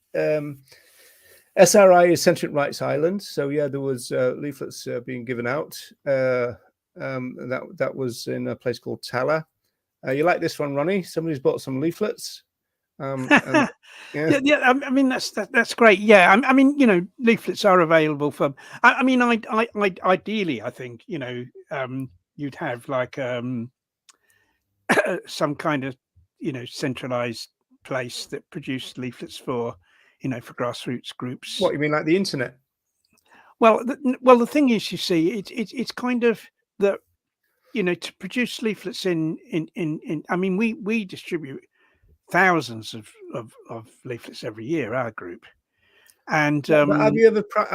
SRI is Sentient Rights Island. So yeah, there was leaflets being given out. That was in a place called Tala. You like this one, Ronnie? Somebody's bought some leaflets. Yeah. I mean that's great. Yeah, I mean leaflets are available for. I mean, ideally, I think you'd have like some kind of centralized place that produced leaflets for for grassroots groups. What you mean, like the internet? Well, the thing is, you see, it's kind of that, you know, to produce leaflets in. I mean, we distribute thousands of leaflets every year, our group, and But have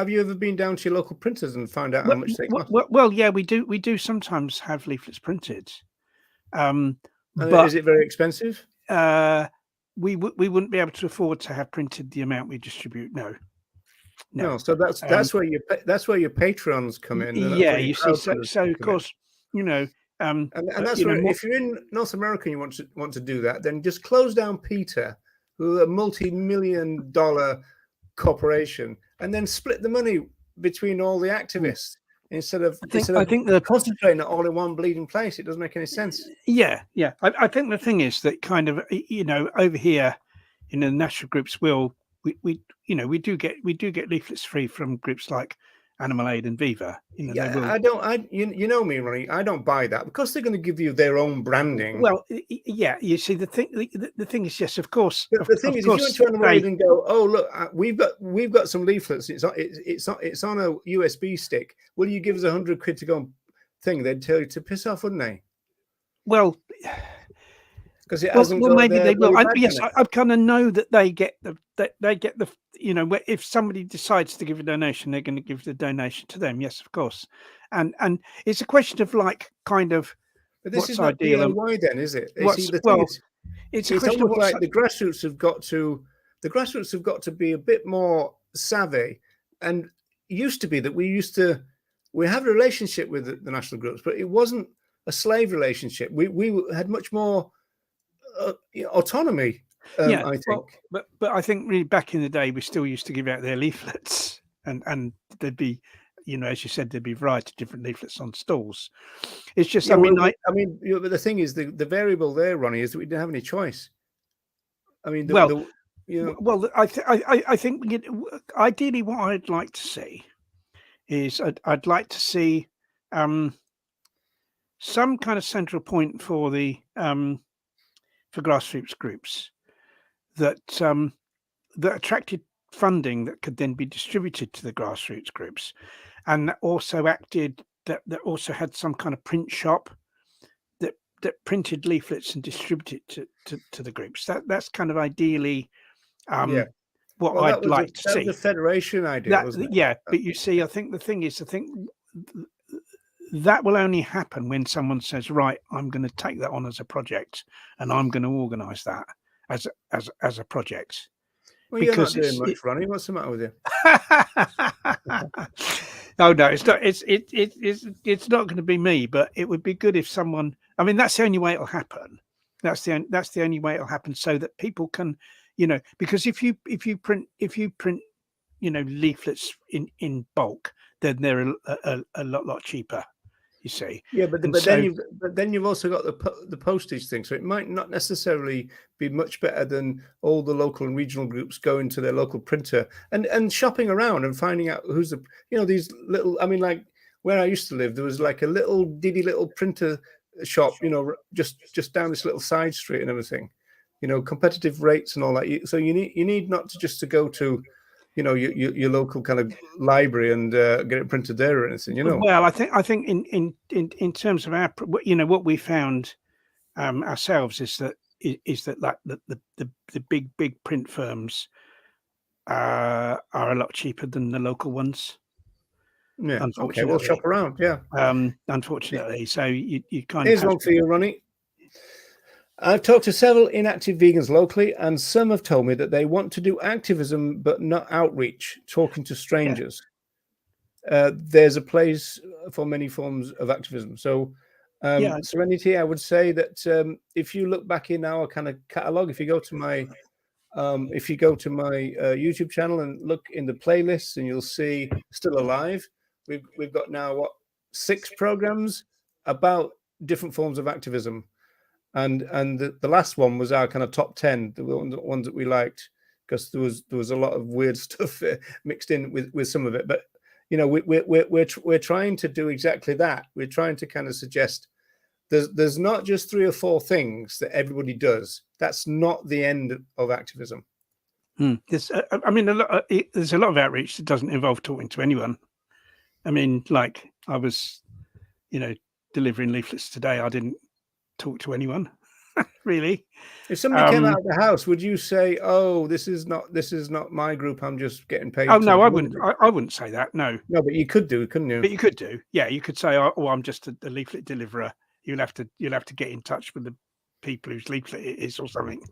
you ever been down to your local printers and found out how much they cost? well, yeah, we do sometimes have leaflets printed, And but is it very expensive? we wouldn't be able to afford to have printed the amount we distribute. No. No, so that's where your patrons come in, and that's Yeah, where your you see, crowdfunders so of come in. course, you know, And that's you know, where, if you're in North America and you want to do that, then just close down Peter, who a multi-million-dollar corporation, and then split the money between all the activists instead of I think the concentrating it all in one bleeding place. It doesn't make any sense. yeah. I think the thing is that kind of, you know, over here in the national groups, we you know, we do get leaflets free from groups like Animal Aid and Viva. You know, they will. You know me, Ronnie. I don't buy that because they're going to give you their own branding. Well, yeah. You see, the thing is, yes, of course. The thing is, if you went to Animal Aid and go, "Oh, look, we've got some leaflets. It's on a USB stick. Will you give us £100 to go and thing?" They'd tell you to piss off, wouldn't they? Well, because it hasn't got maybe they will. yes, I kind of know that they get the you know, if somebody decides to give a donation, they're going to give the donation to them. Yes, of course, and it's a question of like kind of. But this is not DIY, then, is it? It's a question of almost like the grassroots have got to be a bit more savvy. And it used to be that we have a relationship with the national groups, but it wasn't a slave relationship. We had much more autonomy. I think. But I think really back in the day, we still used to give out their leaflets, and there'd be, you know, as you said, there'd be a variety of different leaflets on stalls. It's just, but the thing is, the variable there, Ronnie, is that we didn't have any choice. I mean, I think ideally what I'd like to see is I'd like to see some kind of central point for the for grassroots groups that that attracted funding that could then be distributed to the grassroots groups, and that also that also had some kind of print shop that printed leaflets and distributed to the groups. That's kind of ideally what I'd like to see. That was a federation idea, wasn't it? Yeah, but you see, I think the thing is, that will only happen when someone says, right, I'm going to take that on as a project and I'm going to organize that as a project. Well, because you're not doing much, Ronnie. What's the matter with you? Oh no, it's not. It's not going to be me. But it would be good if someone. I mean, that's the only way it'll happen. That's the only way it'll happen, so that people can, you know, because if you print, you know, leaflets in bulk, then they're a lot cheaper. You see, yeah, but then you've also got the postage thing, so it might not necessarily be much better than all the local and regional groups going to their local printer and shopping around and finding out who's the, you know, these little. I mean, like where I used to live, there was like a little little printer shop, you know, just down this little side street and everything, you know, competitive rates and all that. So you need not just to go to, you know, your local kind of library and get it printed there or anything, you know. Well, I think in terms of our, you know, what we found ourselves is that like the big print firms are a lot cheaper than the local ones. Yeah. Okay. We'll shop around. Yeah. Unfortunately, so you kind of. Here's one for you, Ronnie. I've talked to several inactive vegans locally, and some have told me that they want to do activism but not outreach, talking to strangers. Yeah. There's a place for many forms of activism. So, Serenity, I would say that if you look back in our kind of catalog, if you go to my YouTube channel and look in the playlists, and you'll see Still Alive. We've got now 6 programs about different forms of activism. And the last one was our kind of top 10, the ones that we liked, because there was a lot of weird stuff mixed in with some of it. But you know, we're trying to do exactly that. We're trying to kind of suggest there's not just 3 or 4 things that everybody does. That's not the end of activism. There's a lot of outreach that doesn't involve talking to anyone. I mean, like I was, delivering leaflets today. I didn't talk to anyone really. If somebody came out of the house, would you say, "Oh, this is not my group. I'm just getting paid"? Oh no, I wouldn't. I wouldn't say that. No. No, but you could do, couldn't you? But you could do. Yeah, you could say, "Oh, I'm just a leaflet deliverer." You'll have to get in touch with the people whose leaflet it is or something.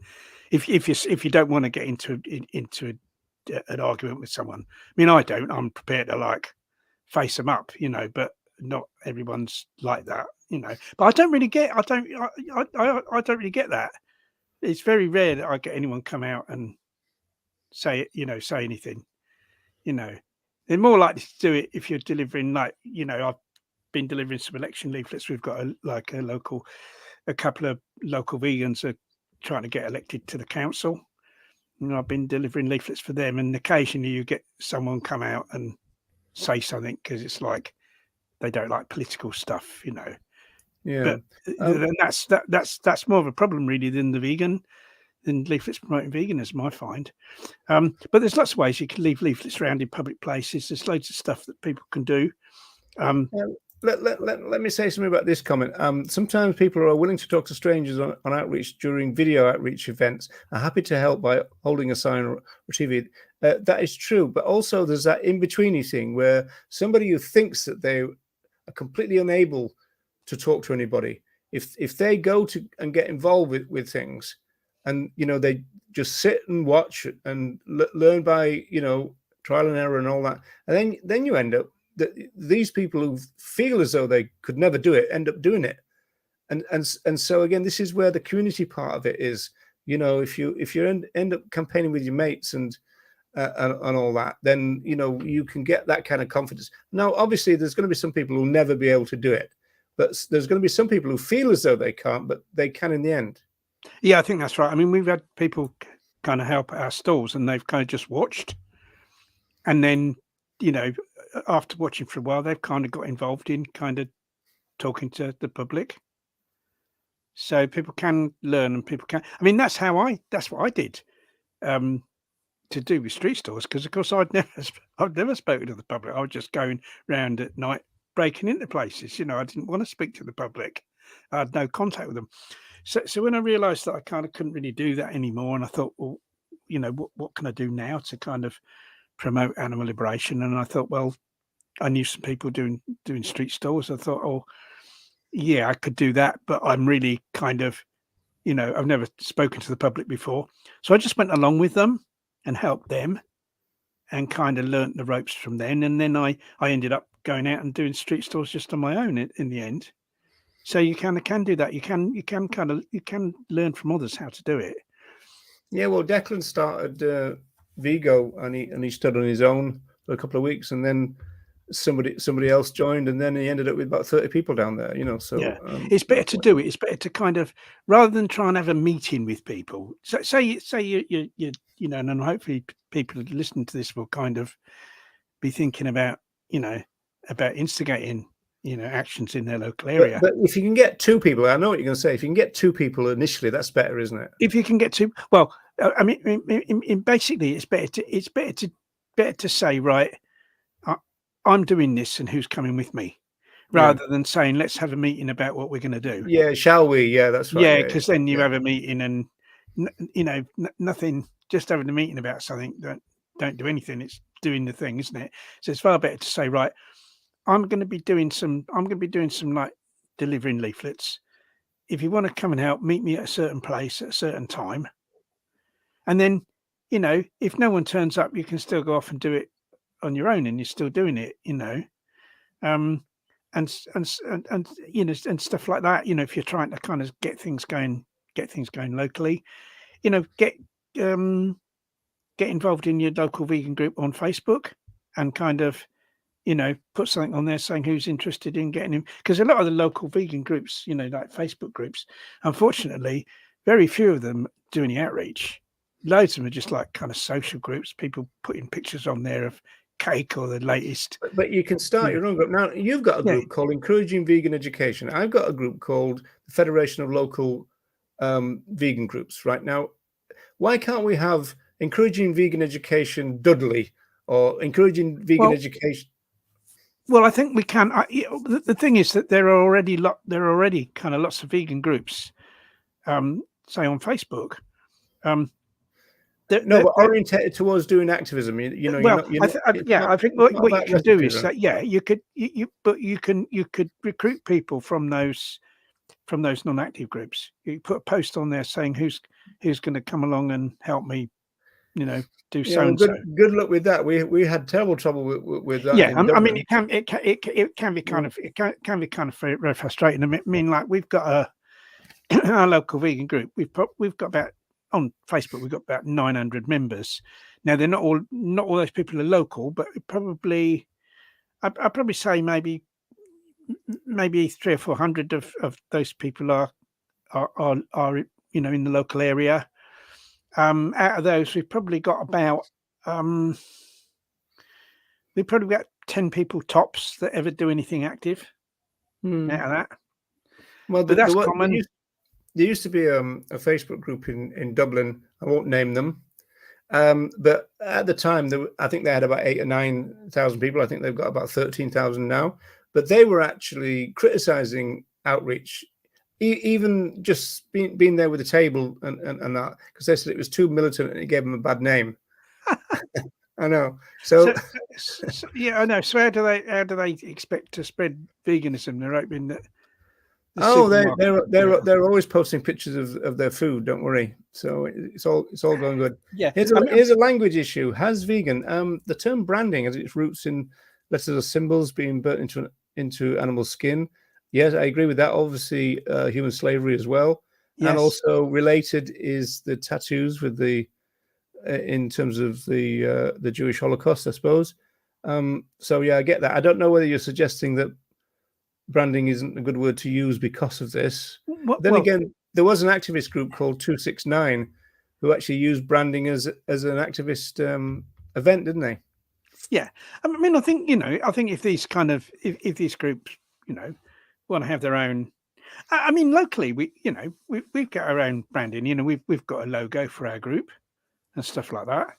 If you don't want to get into an argument with someone. I mean, I don't. I'm prepared to like face them up, but not everyone's like that, But I don't really get. I don't really get that. It's very rare that I get anyone come out and say anything. They're more likely to do it if you're delivering, like, I've been delivering some election leaflets. We've got a couple of local vegans are trying to get elected to the council. I've been delivering leaflets for them, and occasionally you get someone come out and say something because it's like they don't like political stuff, Yeah. But that's more of a problem really than leaflets promoting veganism, I find. But there's lots of ways you can leave leaflets around in public places. There's loads of stuff that people can do. Let me say something about this comment. Sometimes people are willing to talk to strangers on outreach during video outreach events, are happy to help by holding a sign or TV. That is true, but also there's that in-betweeny thing where somebody who thinks that they are completely unable to talk to anybody, if they go to and get involved with things, and they just sit and watch and learn by trial and error and all that, and then you end up that these people who feel as though they could never do it end up doing it, and so again, this is where the community part of it is. If you end up campaigning with your mates and all that, then you can get that kind of confidence. Now, obviously, there's going to be some people who'll never be able to do it, but there's going to be some people who feel as though they can't, but they can in the end. Yeah, I think that's right. I mean, we've had people kind of help at our stalls, and they've kind of just watched, and then after watching for a while, they've kind of got involved in kind of talking to the public. So people can learn, and people can. I mean, that's what I did to do with street stores, because of course I'd never spoken to the public. I was just going round at night breaking into places. I didn't want to speak to the public. I had no contact with them. So when I realised that I kind of couldn't really do that anymore, and I thought, well, what can I do now to kind of promote animal liberation? And I thought, well, I knew some people doing street stalls. I thought, oh, yeah, I could do that, but I'm really kind of, I've never spoken to the public before. So I just went along with them and helped them and kind of learnt the ropes from then. And then I ended up going out and doing street stalls just on my own in the end. So you can do that. You can learn from others how to do it. Yeah, well, Declan started Vigo, and he stood on his own for a couple of weeks, and then somebody else joined, and then he ended up with about 30 people down there. So yeah, it's better to do it. It's better to kind of, rather than try and have a meeting with people. So say you and hopefully people listening to this will kind of be thinking about about instigating actions in their local area. But if you can get two people, I know what you're going to say. If you can get two people initially, that's better, isn't it? If you can get two, well, I mean, basically, it's better to say, right, I'm doing this, and who's coming with me, rather than saying let's have a meeting about what we're going to do. Yeah, shall we? Yeah, that's right. Yeah, because then you have a meeting and nothing. Just having a meeting about something don't do anything. It's doing the thing, isn't it? So it's far better to say, right, I'm going to be doing some like delivering leaflets. If you want to come and help, meet me at a certain place at a certain time. And then, if no one turns up, you can still go off and do it on your own, and you're still doing it, and and stuff like that. If you're trying to kind of get things going locally, get involved in your local vegan group on Facebook, and kind of put something on there saying who's interested in getting him, because a lot of the local vegan groups, like Facebook groups, unfortunately, very few of them do any outreach. Loads of them are just like kind of social groups, people putting pictures on there of cake or the latest. But you can start your own group. Now, you've got a group called Encouraging Vegan Education. I've got a group called the Federation of Local Vegan Groups. Right now, why can't we have Encouraging Vegan Education Dudley or Encouraging Vegan Education? Well, I think we can. The thing is that there are already kind of lots of vegan groups, say on Facebook. No, but orientated towards doing activism. You're not. I think It's not what you about could do recipes, is right? that you could recruit people from those non-active groups. You put a post on there saying who's going to come along and help me, do so Well, and so. good luck with that. We had terrible trouble with that. Yeah, In I Dublin. mean, it can be kind of very, very frustrating. I mean, like we've got our local vegan group. We've got about on Facebook. We've got about 900 members. Now they're not all those people are local, but probably I'd probably say maybe 300 or 400 of those people are in the local area. Out of those, we've probably got about 10 people tops that ever do anything active out of that. Well, But that's common. There used to be a Facebook group in Dublin. I won't name them, but at the time, I think they had about 8,000 or 9,000 people. I think they've got about 13,000 now. But they were actually criticizing outreach, even just being there with the table and that, because they said it was too militant and it gave them a bad name. I know. So yeah, I know. So how do they expect to spread veganism? They're opening the they're always posting pictures of their food. Don't worry. So it's all going good. Yeah. Here's a language issue. Has vegan the term branding has its roots in letters or symbols being burnt into animal skin? Yes, I agree with that. Obviously, human slavery as well, and also related is the tattoos with the in terms of the Jewish Holocaust, I suppose. So yeah, I get that. I don't know whether you're suggesting that branding isn't a good word to use because of this. Then again, there was an activist group called 269 who actually used branding as an activist event, didn't they? Yeah, I mean, I think if these if these groups want to have their own. I mean, locally we've got our own branding. We've got a logo for our group and stuff like that.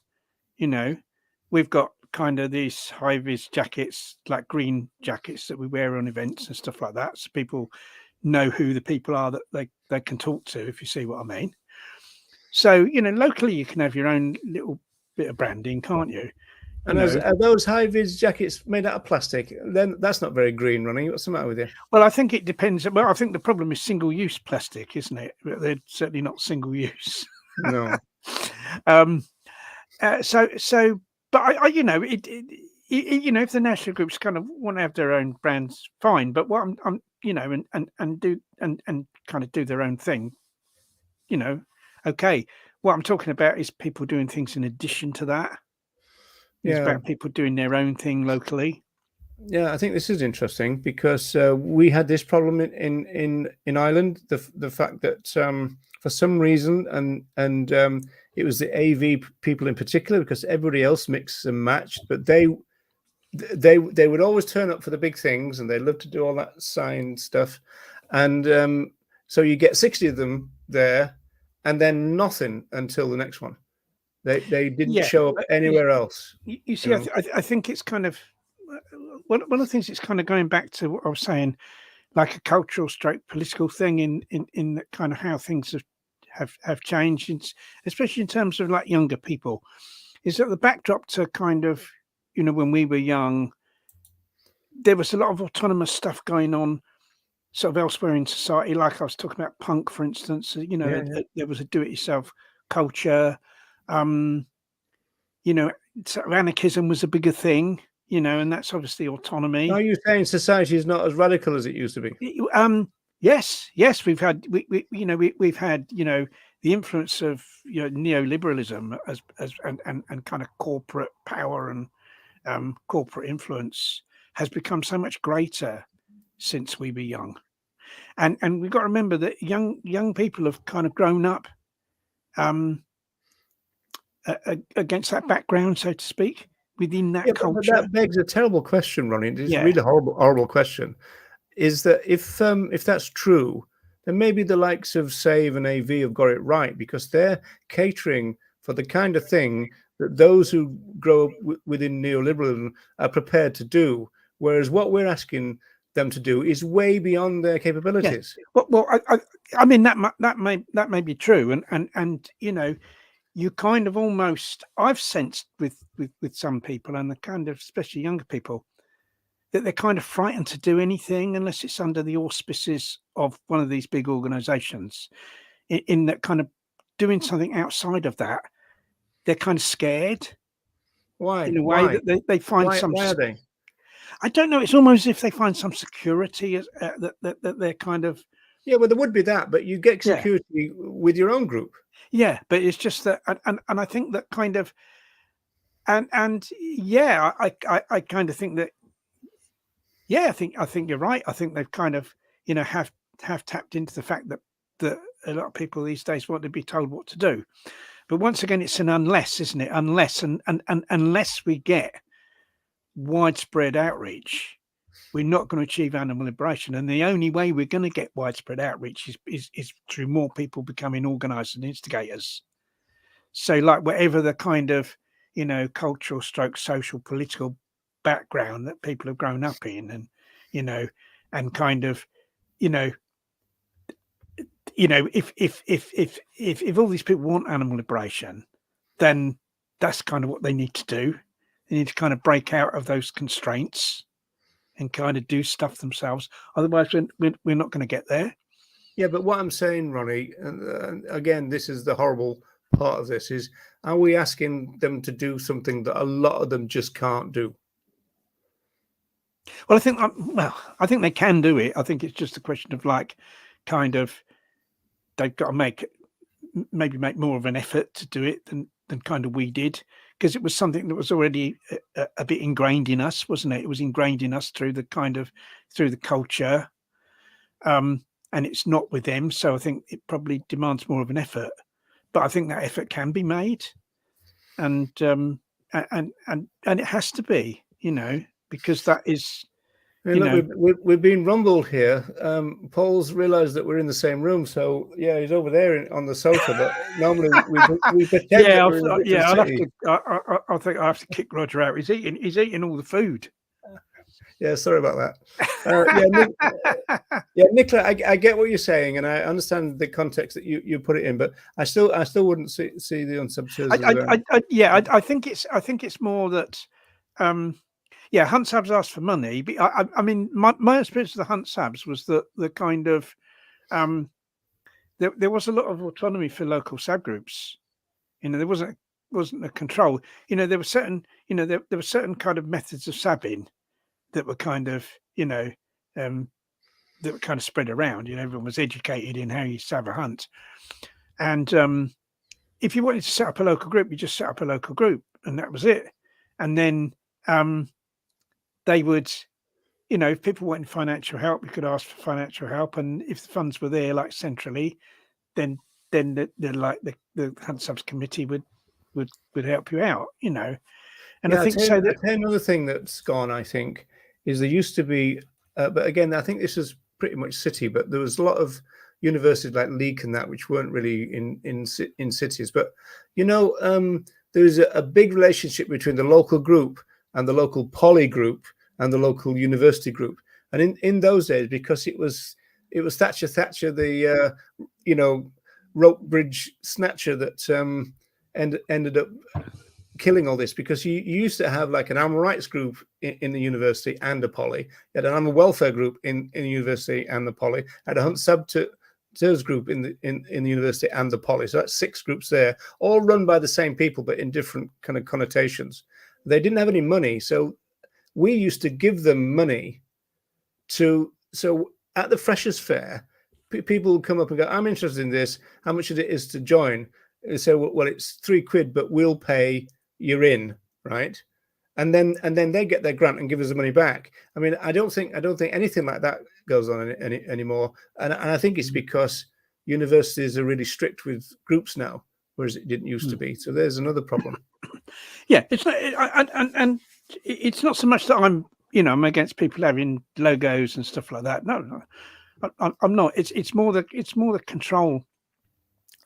We've got kind of these high-vis jackets, like green jackets that we wear on events and stuff like that, so people know who the people are that they can talk to, if you see what I mean. So locally you can have your own little bit of branding, can't you? And are those high-vis jackets made out of plastic? Then that's not very green, Ronnie. What's the matter with you? Well, I think it depends. Well, I think the problem is single-use plastic, isn't it? They're certainly not single-use. No. But if the national groups kind of want to have their own brands, fine. But what I'm and kind of do their own thing, okay. What I'm talking about is people doing things in addition to that. It's about people doing their own thing locally. Yeah, I think this is interesting because we had this problem in Ireland. The fact that for some reason and it was the AV people in particular, because everybody else mixed and matched, but they would always turn up for the big things and they love to do all that sign stuff, and so you get 60 of them there and then nothing until the next one. They didn't show up anywhere else. You see, I think it's kind of one of the things. It's kind of going back to what I was saying, like a cultural stroke political thing in that kind of how things have changed, especially in terms of like younger people. Is that the backdrop to kind of when we were young, there was a lot of autonomous stuff going on sort of elsewhere in society, like I was talking about punk, for instance. There was a do-it-yourself culture. Sort of anarchism was a bigger thing, and that's obviously autonomy. Are you saying society is not as radical as it used to be? Yes, we've had we've had the influence of neoliberalism and kind of corporate power and corporate influence has become so much greater since we were young, and we've got to remember that young people have kind of grown up against that background, so to speak, within that culture. But that begs a terrible question, Ronnie. It's a really horrible question. Is that if that's true, then maybe the likes of Save and AV have got it right, because they're catering for the kind of thing that those who grow up within neoliberalism are prepared to do, whereas what we're asking them to do is way beyond their capabilities. Well, I mean that may be true, and you know, you kind of almost, I've sensed with some people, and the kind of especially younger people, that they're kind of frightened to do anything unless it's under the auspices of one of these big organizations. In that kind of doing something outside of that, they're kind of scared. Why? In a way that they find why are they? I don't know. It's almost as if they find some security that they're kind of. Yeah, well, there would be that, but you get Yeah. security with your own group. Yeah, but it's just that, and I think that kind of, and yeah, I kind of think that, yeah, I think you're right. I think they've kind of, you know, have tapped into the fact that a lot of people these days want to be told what to do. But once again, it's an unless, isn't it? Unless and unless we get widespread outreach, we're not going to achieve animal liberation. And the only way we're going to get widespread outreach is through more people becoming organised and instigators. So, like, whatever the kind of, you know, cultural stroke social political background that people have grown up in, and, you know, and kind of, you know, if all these people want animal liberation, then that's kind of what they need to do. They need to kind of break out of those constraints and kind of do stuff themselves. Otherwise, we're not going to get there. Yeah, but what I'm saying, Ronnie, and again, this is the horrible part of this, is are we asking them to do something that a lot of them just can't do? Well, I think they can do it. I think it's just a question of, like, kind of, they've got to maybe make more of an effort to do it than kind of we did, because it was something that was already a bit ingrained in us, wasn't it? It was ingrained in us through the culture, and it's not with them. So I think it probably demands more of an effort, but I think that effort can be made, and it has to be, you know, because that is. I mean, look, we've been rumbled here. Paul's realised that we're in the same room, so yeah, he's over there on the sofa. But normally we pretend that we're in a different city. I think I have to kick Roger out. He's eating all the food. Yeah, sorry about that. Yeah, Nicola, I get what you're saying, and I understand the context that you put it in, but I still wouldn't see the unsubs. I think it's more that. Yeah, Hunt Sabs asked for money. But I mean, my experience of the Hunt Sabs was that the kind of there was a lot of autonomy for local sab groups. You know, there wasn't a control. You know, there were certain kind of methods of sabbing that were kind of, you know, that were kind of spread around. You know, everyone was educated in how you sab a hunt, and if you wanted to set up a local group, you just set up a local group, and that was it. And then they would, you know, if people wanted financial help, you could ask for financial help, and if the funds were there, like centrally, then the Hunt Subs committee would help you out, you know. And yeah, I think so. That another thing that's gone, I think, is there used to be, but again, I think this is pretty much city, but there was a lot of universities like Leek and that which weren't really in cities. But you know, there was a big relationship between the local group and the local poly group and the local university group. And in those days, because it was Thatcher, the you know, rope bridge snatcher that ended up killing all this, because you used to have like an animal rights group in the university and a poly. You had an animal welfare group in the university and the poly. Had a hunt saboteurs group in the university and the poly. So that's 6 groups there, all run by the same people, but in different kind of connotations. They didn't have any money, so we used to give them money so at the Freshers' Fair, people would come up and go, I'm interested in this. How much it is to join? They say, well, it's £3, but we'll pay you're in, right? And then they get their grant and give us the money back. I mean, I don't think anything like that goes on anymore. And I think it's because universities are really strict with groups now, whereas it didn't used to be. So there's another problem. Yeah, it's not, and it's not so much that I'm against people having logos and stuff like that. No, I'm not. It's more the control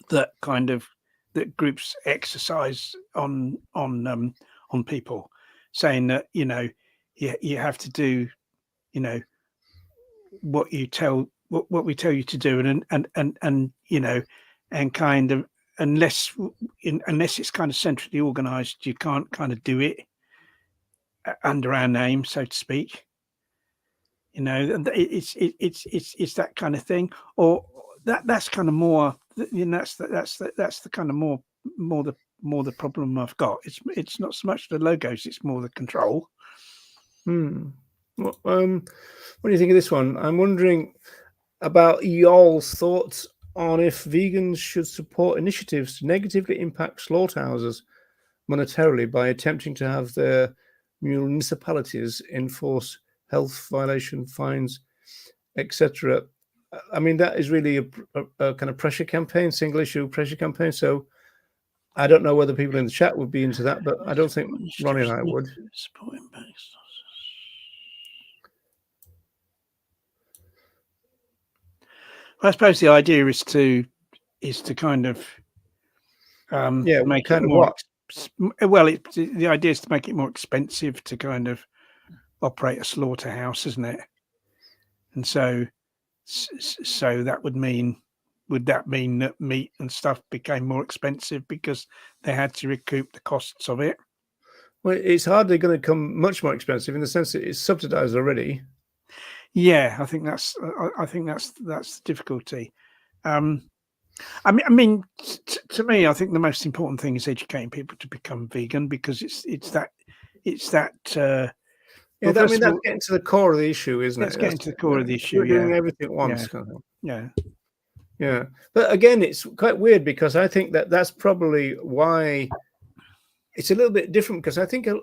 that kind of that groups exercise on people, saying that, you know, you have to do, you know, what we tell you to do, and you know, and kind of unless it's kind of centrally organized, you can't kind of do it under our name, so to speak. You know, and it's that kind of thing, or that's kind of more, you know, that's the kind of more the problem I've got. It's not so much the logos, it's more the control. What do you think of this one? I'm wondering about y'all's thoughts on if vegans should support initiatives to negatively impact slaughterhouses monetarily by attempting to have their municipalities enforce health violation fines, etc. I mean, that is really a kind of pressure campaign, single issue pressure campaign. So I don't know whether people in the chat would be into that, but I don't think Ronnie and I would. I suppose the idea is to kind of make kind it of more. What? Well, the idea is to make it more expensive to kind of operate a slaughterhouse, isn't it? And so that would mean that meat and stuff became more expensive because they had to recoup the costs of it? Well, it's hardly going to come much more expensive in the sense that it's subsidized already. Yeah, I think that's the difficulty. I mean, to me, I think the most important thing is educating people to become vegan, because it's that. Yeah, I mean, that's getting to the core of the issue, isn't it? That's getting to the core of the issue. You're doing everything at once. Yeah. Yeah. But again, it's quite weird because I think that's probably why it's a little bit different, because I think a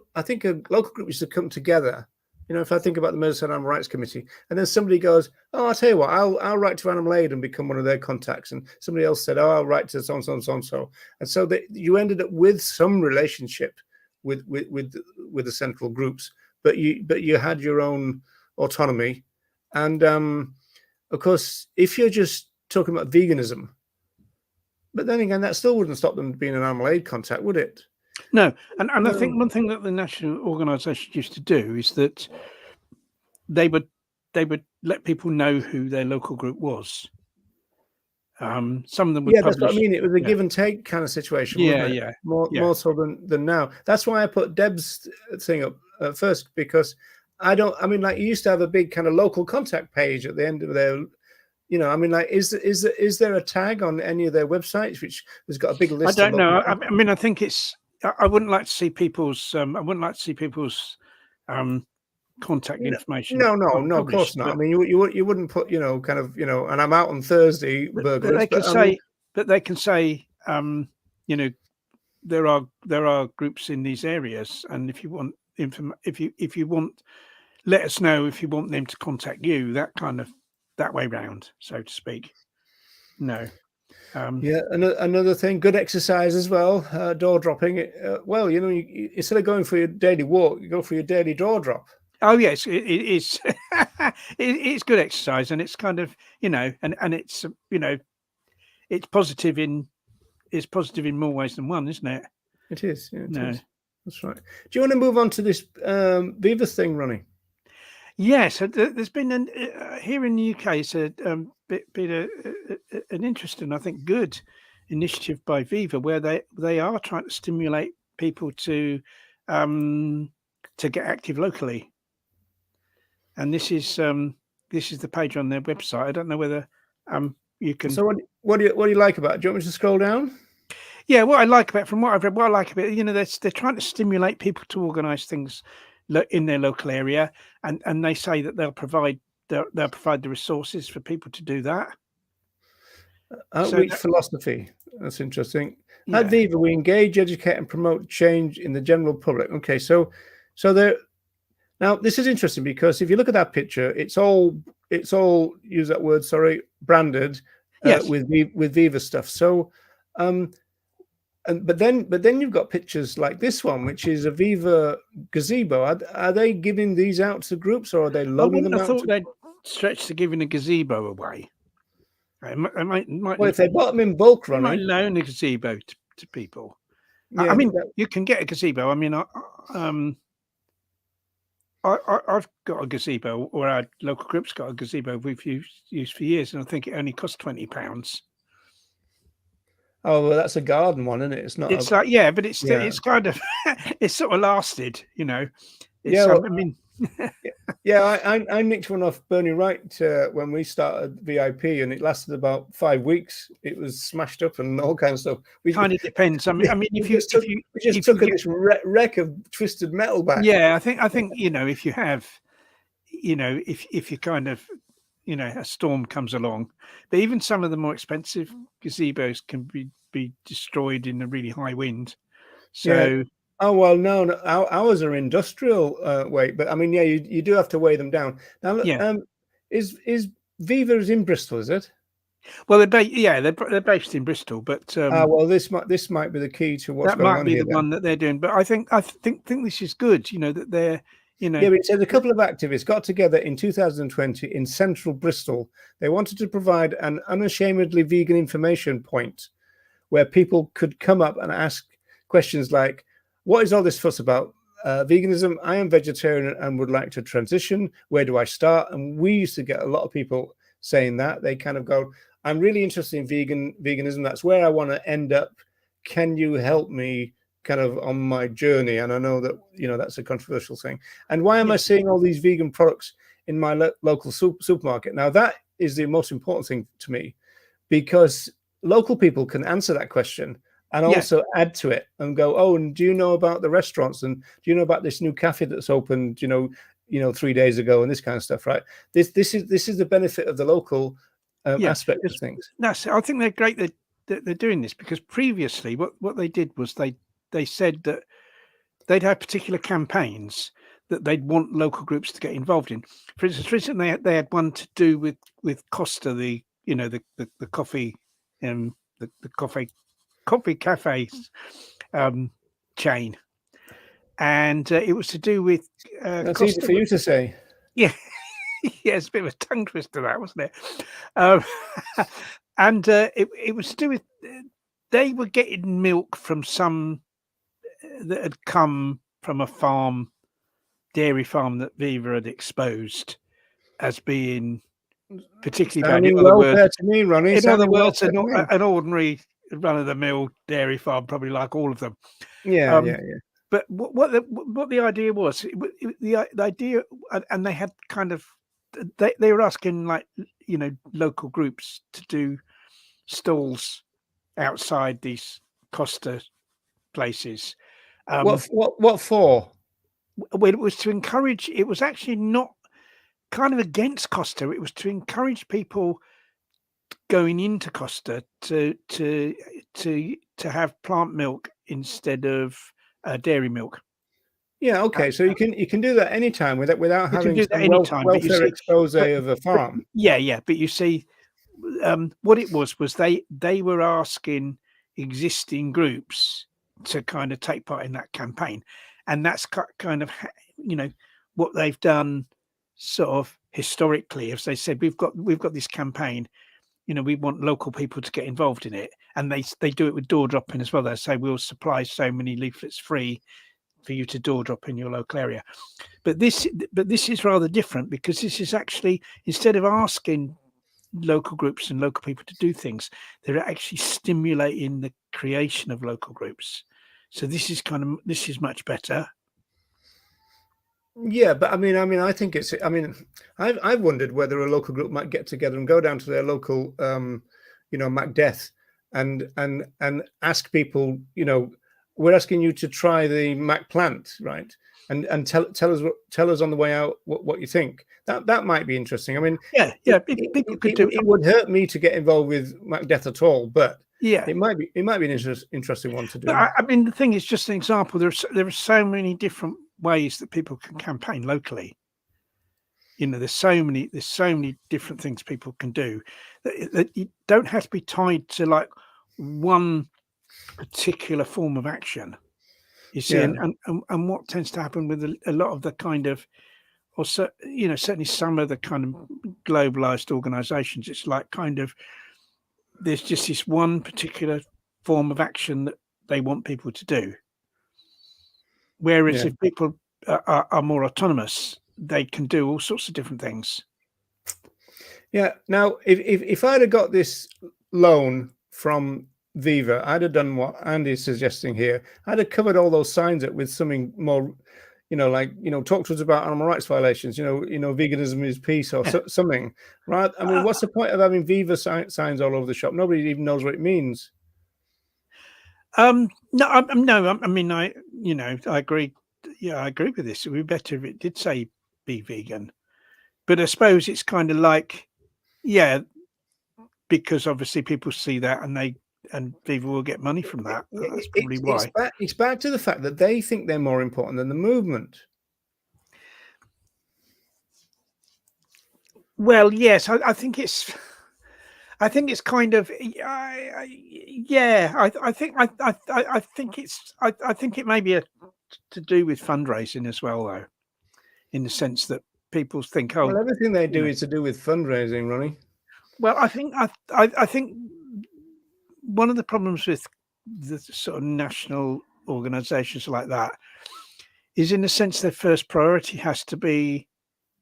local group used to come together. You know, if I think about the Merseyside Animal Rights Committee, and then somebody goes, "Oh, I'll tell you what, I'll write to Animal Aid and become one of their contacts," and somebody else said, "Oh, I'll write to so and so and so and so," and so that you ended up with some relationship with the central groups, but you had your own autonomy, and of course, if you're just talking about veganism, but then again, that still wouldn't stop them being an Animal Aid contact, would it? No, and I think one thing that the national organisation used to do is that they would let people know who their local group was. Some of them would publish. That's what I mean. It was a give and take kind of situation, wasn't it? More so than now. That's why I put Deb's thing up first, because I mean, like, you used to have a big kind of local contact page at the end of their. You know, I mean, like, is there a tag on any of their websites which has got a big list? I don't know. I mean, I think it's. I wouldn't like to see people's. I wouldn't like to see people's contact information. No, of course not. I mean, you wouldn't put, you know, kind of, you know, and I'm out on Thursday burglars. But they can say, you know, there are groups in these areas, and if you want if you want, let us know if you want them to contact you. That way round, so to speak. No. Yeah, another thing, good exercise as well. Door dropping. Well, you know, instead of going for your daily walk, you go for your daily door drop. Oh yes, it is. It's good exercise, and it's kind of, you know, and it's, you know, it's positive in more ways than one, isn't it? It is. Yeah, it is. That's right. Do you want to move on to this Viva thing, Ronnie? Yes, there's been here in the UK. It's been an interesting, I think, good initiative by Viva, where they are trying to stimulate people to get active locally. And this is the page on their website. I don't know whether you can. So what do you like about it? Do you want me to scroll down? Yeah, what I like about, from what I've read, what I like about it, you know, they're trying to stimulate people to organise things in their local area, and they say that they'll provide the resources for people to do that. Outreach philosophy. That's interesting. Yeah. At Viva, we engage, educate, and promote change in the general public. Okay, so there. Now this is interesting, because if you look at that picture, it's all use that word, sorry, branded with Viva stuff. So, but then you've got pictures like this one, which is a Viva gazebo. Are they giving these out to groups, or are they loaning them out? I thought they'd stretch to giving a gazebo away. Well, if they bought them in bulk, Ronnie, might loan a gazebo to people. Yeah, I mean, you can get a gazebo. I mean, I've got a gazebo, or our local group's got a gazebo we've used for years, and I think it only costs £20. Oh, well, that's a garden one, isn't it? It's not. It's like, yeah, but Yeah. it's kind of it's sort of lasted, you know. It's Yeah. Well, I mean, yeah, I nicked one off Bernie Wright when we started VIP, and it lasted about 5 weeks. It was smashed up and all kinds of stuff. kind of depends. I mean, if you we just took this wreck of twisted metal back. yeah, I think you know, if you have, you know, if you kind of, you know, a storm comes along, but even some of the more expensive gazebos can be destroyed in a really high wind. So Yeah. Oh well, no, ours are industrial weight, but I mean, yeah, you do have to weigh them down. Now, look, yeah, is Viva's in Bristol? Is it? well, they're based in Bristol, but Well, this might be the key to what's that going might on be here. the one that they're doing. But I think this is good. You know, that they're, you know, Yeah, but it says a couple of activists got together in 2020 in central Bristol. They wanted to provide an unashamedly vegan information point where people could come up and ask questions like, what is all this fuss about? Veganism, I am vegetarian and would like to transition. Where do I start? And we used to get a lot of people saying that. They kind of go, I'm really interested in veganism. That's where I want to end up. Can you help me kind of on my journey? And I know that, you know, that's a controversial thing. And why am I seeing all these vegan products in my local supermarket? Now, that is the most important thing to me, because local people can answer that question and also add to it and go, oh, and do you know about the restaurants? And do you know about this new cafe that's opened, you know, 3 days ago, and this kind of stuff, right? This is the benefit of the local aspect of things. I think they're great that they're doing this, because previously what they did was they said that they'd have particular campaigns that they'd want local groups to get involved in. For instance, they had one to do with Costa, the coffee, the coffee cafes chain, and it was to do with That's Costa. easy for you to say. Yeah, yeah, it's a bit of a tongue twister, that, wasn't it? And it was to do with they were getting milk from some that had come from a dairy farm that Viva had exposed as being particularly bad. In other words, to me, Ronnie. An ordinary run-of-the-mill dairy farm, probably like all of them. Yeah. But what the idea was, the idea, and they had kind of, they were asking, like, you know, local groups to do stalls outside these Costa places. What for? Well, it was to encourage. It was actually not kind of against Costa. It was to encourage people going into Costa to have plant milk instead of dairy milk. Yeah, okay. So you can do that anytime without having some welfare expose of a farm. Yeah. But you see, what it was they were asking existing groups to kind of take part in that campaign, and that's kind of, you know, what they've done sort of historically. As they said, we've got this campaign, you know, we want local people to get involved in it, and they do it with door dropping as well. They say, we'll supply so many leaflets free for you to door drop in your local area. But this is rather different, because this is actually, instead of asking local groups and local people to do things, they're actually stimulating the creation of local groups. So this is much better. Yeah, but I mean, I think it's. I mean, I've wondered whether a local group might get together and go down to their local, you know, Macdeath, and ask people. You know, we're asking you to try the Mac plant, right? And tell us on the way out what you think. That might be interesting. I mean, people could do. It would hurt me to get involved with Macdeath at all, but yeah, it might be an interesting one to do. But I mean, the thing is, just an example. There are so many different ways that people can campaign locally. You know, there's so many different things people can do that you don't have to be tied to like one particular form of action. You see, and what tends to happen with a lot of the kind of, or so, you know, certainly some of the kind of globalized organizations, it's like kind of, there's just this one particular form of action that they want people to do. Whereas if people are more autonomous, they can do all sorts of different things. Yeah. Now, if I'd have got this loan from Viva, I'd have done what Andy's suggesting here. I'd have covered all those signs up with something more, like, talk to us about animal rights violations. Veganism is peace, or something, right? I mean, what's the point of having Viva signs all over the shop? Nobody even knows what it means. No, I mean, I agree. Yeah, I agree with this. It would be better if it did say be vegan, but I suppose it's kind of like, yeah, because obviously people see that and Viva will get money from that. That's probably why. It's back to the fact that they think they're more important than the movement. Well, yes, I think it's kind of, yeah. I think it may be to do with fundraising as well, though, in the sense that people think, oh, well, everything they do is to do with fundraising, Ronnie. Well, I think one of the problems with the sort of national organisations like that is, in a sense, their first priority has to be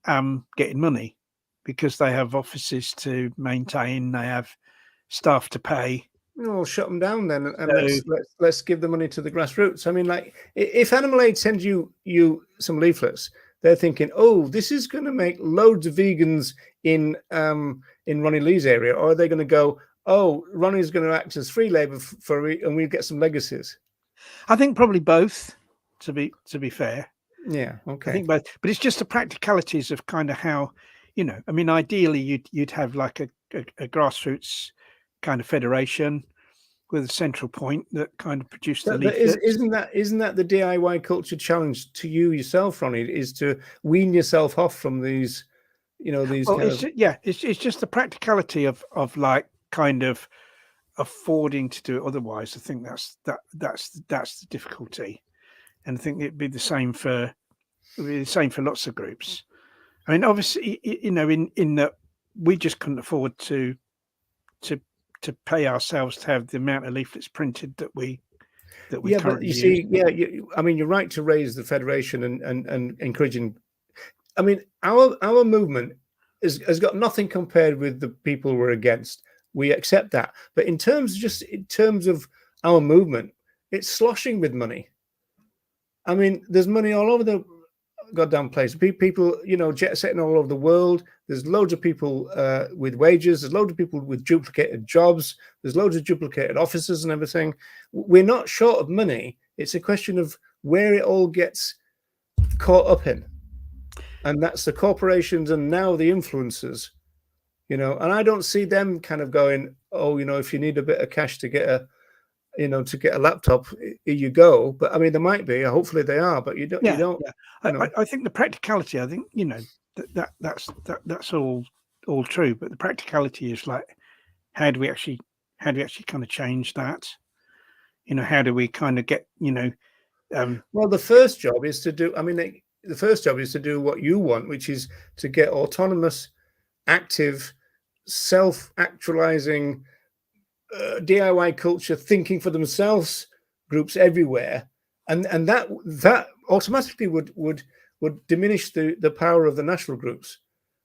getting money, because they have offices to maintain, they have staff to pay. Well, shut them down then, and let's give the money to the grassroots. I mean, like, if Animal Aid sends you some leaflets, they're thinking, oh, this is going to make loads of vegans in Ronnie Lee's area, or are they going to go, oh, Ronnie's going to act as free labour and we'll get some legacies? I think probably both, to be fair. Yeah, okay. I think both, but it's just the practicalities of kind of how, I mean, ideally you'd have like a grassroots kind of federation with a central point that kind of produced the leaflets. Isn't that the DIY culture challenge to you yourself, Ronnie? Is to wean yourself off from these, these. Well, it's just the practicality of like kind of affording to do it otherwise. I think that's the difficulty, and I think it'd be the same for lots of groups. I mean, obviously, in that we just couldn't afford to pay ourselves to have the amount of leaflets printed that we currently use. I mean, you're right to raise the federation and encouraging. I mean, our movement has got nothing compared with the people we're against. We accept that, but in terms of our movement, it's sloshing with money. I mean, there's money all over the goddamn place. People, jet setting all over the world. There's loads of people with wages. There's loads of people with duplicated jobs. There's loads of duplicated offices and everything. We're not short of money. It's a question of where it all gets caught up in, and that's the corporations and now the influencers. And I don't see them kind of going, oh, if you need a bit of cash to get a laptop, here you go. But I mean, there might be. Hopefully, they are. But you don't. Yeah. I think the practicality. I think that's all true. But the practicality is like, how do we actually kind of change that? How do we kind of get Well, the first job is to do. I mean, the first job is to do what you want, which is to get autonomous, active, self-actualizing. DIY culture, thinking for themselves, groups everywhere, and that automatically would diminish the power of the national groups,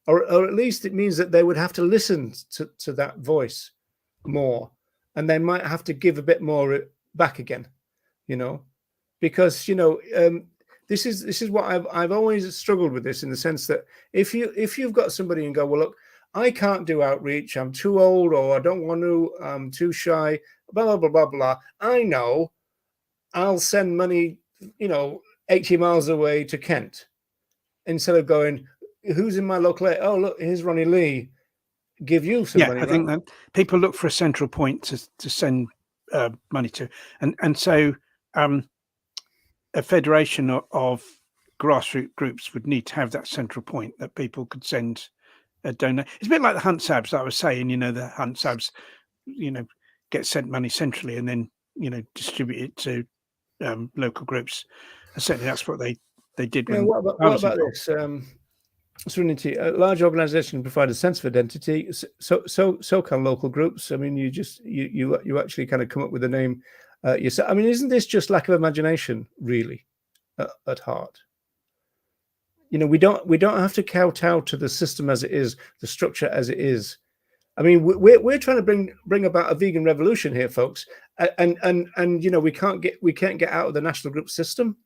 or at least it means that they would have to listen to that voice more, and they might have to give a bit more back again, because this is what I've always struggled with this, in the sense that if you've got somebody and go, well, look, I can't do outreach. I'm too old, or I don't want to. I'm too shy. Blah blah blah blah blah. I know. I'll send money, 80 miles away to Kent, instead of going, who's in my local area? Oh, look, here's Ronnie Lee. Give you some money. I think that people look for a central point to send money to, and so a federation of grassroots groups would need to have that central point that people could send. Donate. It's a bit like the Hunt Sabs that I was saying. The Hunt Sabs, get sent money centrally and then distribute it to local groups. And certainly that's what they did. What about this? Serenity. A large organisation provide a sense of identity. So can local groups. I mean, you actually kind of come up with a name yourself. I mean, isn't this just lack of imagination, really, at heart? You know, we don't have to kowtow to the system as it is, the structure as it is. I mean, we're trying to bring about a vegan revolution here, folks, and you know, we can't get out of the national group system.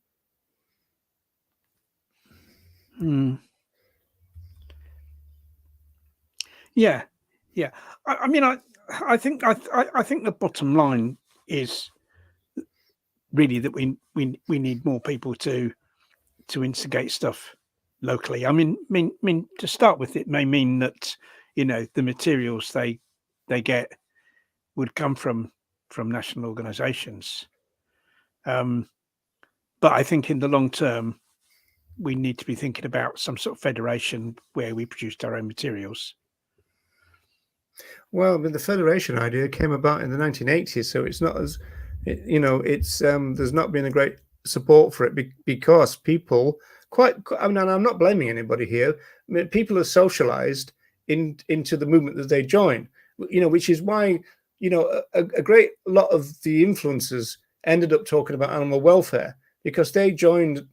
Yeah, yeah. I mean, I think the bottom line is really that we need more people to instigate stuff locally. I mean, to start with, it may mean that, you know, the materials they get would come from national organisations. But I think in the long term, we need to be thinking about some sort of federation where we produced our own materials. Well, the federation idea came about in the 1980s, so it's not as, you know, it's there's not been a great support for it because people I mean, and I'm not blaming anybody here. I mean, people are socialized into the movement that they join, you know, which is why, you know, a great lot of the influencers ended up talking about animal welfare because they joined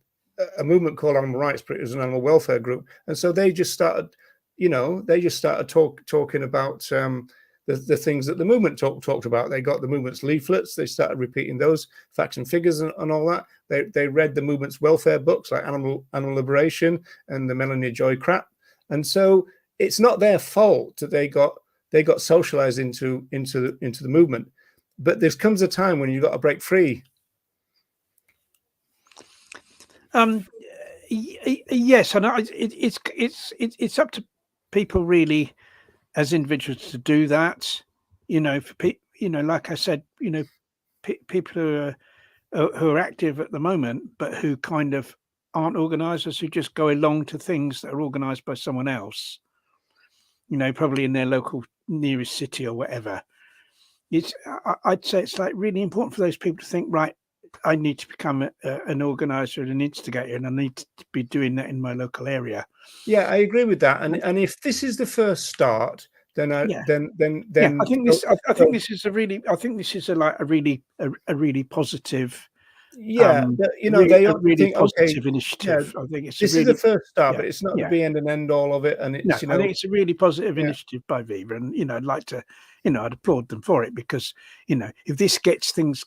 a movement called animal rights, but it was an animal welfare group, and so they just started, you know, talking about the things that the movement talked about. They got the movement's leaflets. They started repeating those facts and figures and all that. They read the movement's welfare books like Animal Liberation and the Melanie Joy crap. And so it's not their fault that they got socialized into the movement. But there comes a time when you've got to break free. Yes, and it's up to people really as individuals to do that. You know, you know, like I said, you know, people who are active at the moment, but who kind of aren't organisers, who just go along to things that are organised by someone else. You know, probably in their local nearest city or whatever. I'd say it's like really important for those people to think, right, I need to become an organizer and an instigator, and I need to be doing that in my local area. Yeah, I agree with that. And if this is the first start, then I think this. I think this is a really. I think this is a really positive. Yeah, you know, a really positive initiative. Yeah, I think it's this is the first start, but it's not the be and end all of it. And it's, you know, I think it's a really positive initiative by Viva, and you know, I'd like to, you know, I'd applaud them for it because, you know, if this gets things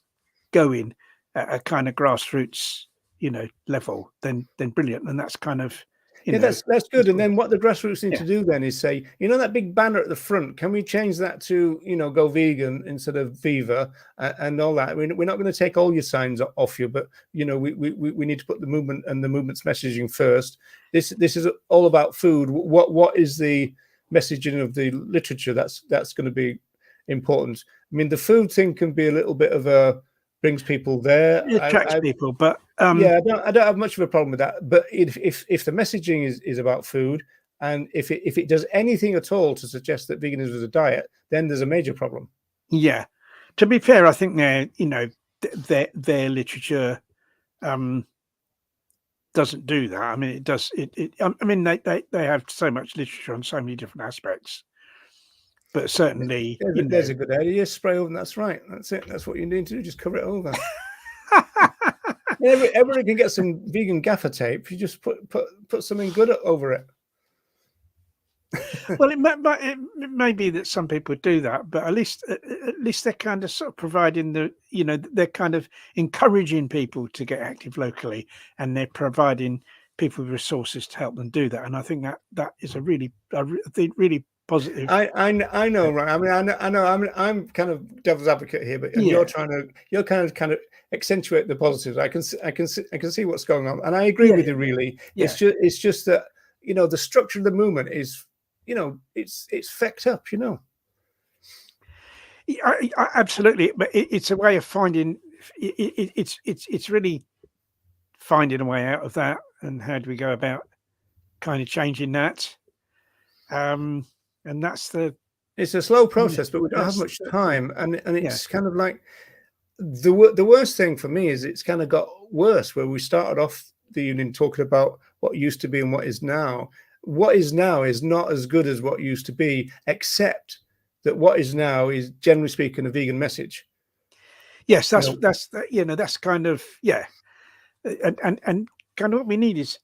going at a kind of grassroots, you know, level, then brilliant, and that's kind of. You know, that's good. And then what the grassroots need to do then is say, you know, that big banner at the front, can we change that to, you know, go vegan instead of Viva and all that? I mean, we're not going to take all your signs off you, but, you know, we need to put the movement and the movement's messaging first. This is all about food. What is the messaging of the literature that's going to be important? I mean, the food thing can be a little bit of a brings people there. It attracts people, but yeah, I don't have much of a problem with that. But if the messaging is about food, and if it does anything at all to suggest that veganism is a diet, then there's a major problem. Yeah, to be fair, I think their literature doesn't do that. I mean, it does. I mean, they have so much literature on so many different aspects. But certainly, there's a good idea. Spray over. That's right. That's it. That's what you need to do. Just cover it over. Everybody can get some vegan gaffer tape. You just put something good over it. Well, it may be that some people do that, but at least they're kind of sort of providing they're kind of encouraging people to get active locally, and they're providing people with resources to help them do that. And I think that is a really positive. I know, right? I mean, I know. I'm kind of devil's advocate here, but you're kind of accentuate the positives. I can see what's going on, and I agree with you. Really, it's just that, you know, the structure of the movement is, you know, it's fecked up, you know. Absolutely, but it's a way of finding. It's really finding a way out of that, and how do we go about kind of changing that? And it's a slow process, but we don't have much time, and it's kind of like the worst thing for me is it's kind of got worse, where we started off the evening talking about what used to be and what is now. What is now is not as good as what used to be, except that what is now is, generally speaking, a vegan message. Yes, that's kind of, and kind of what we need is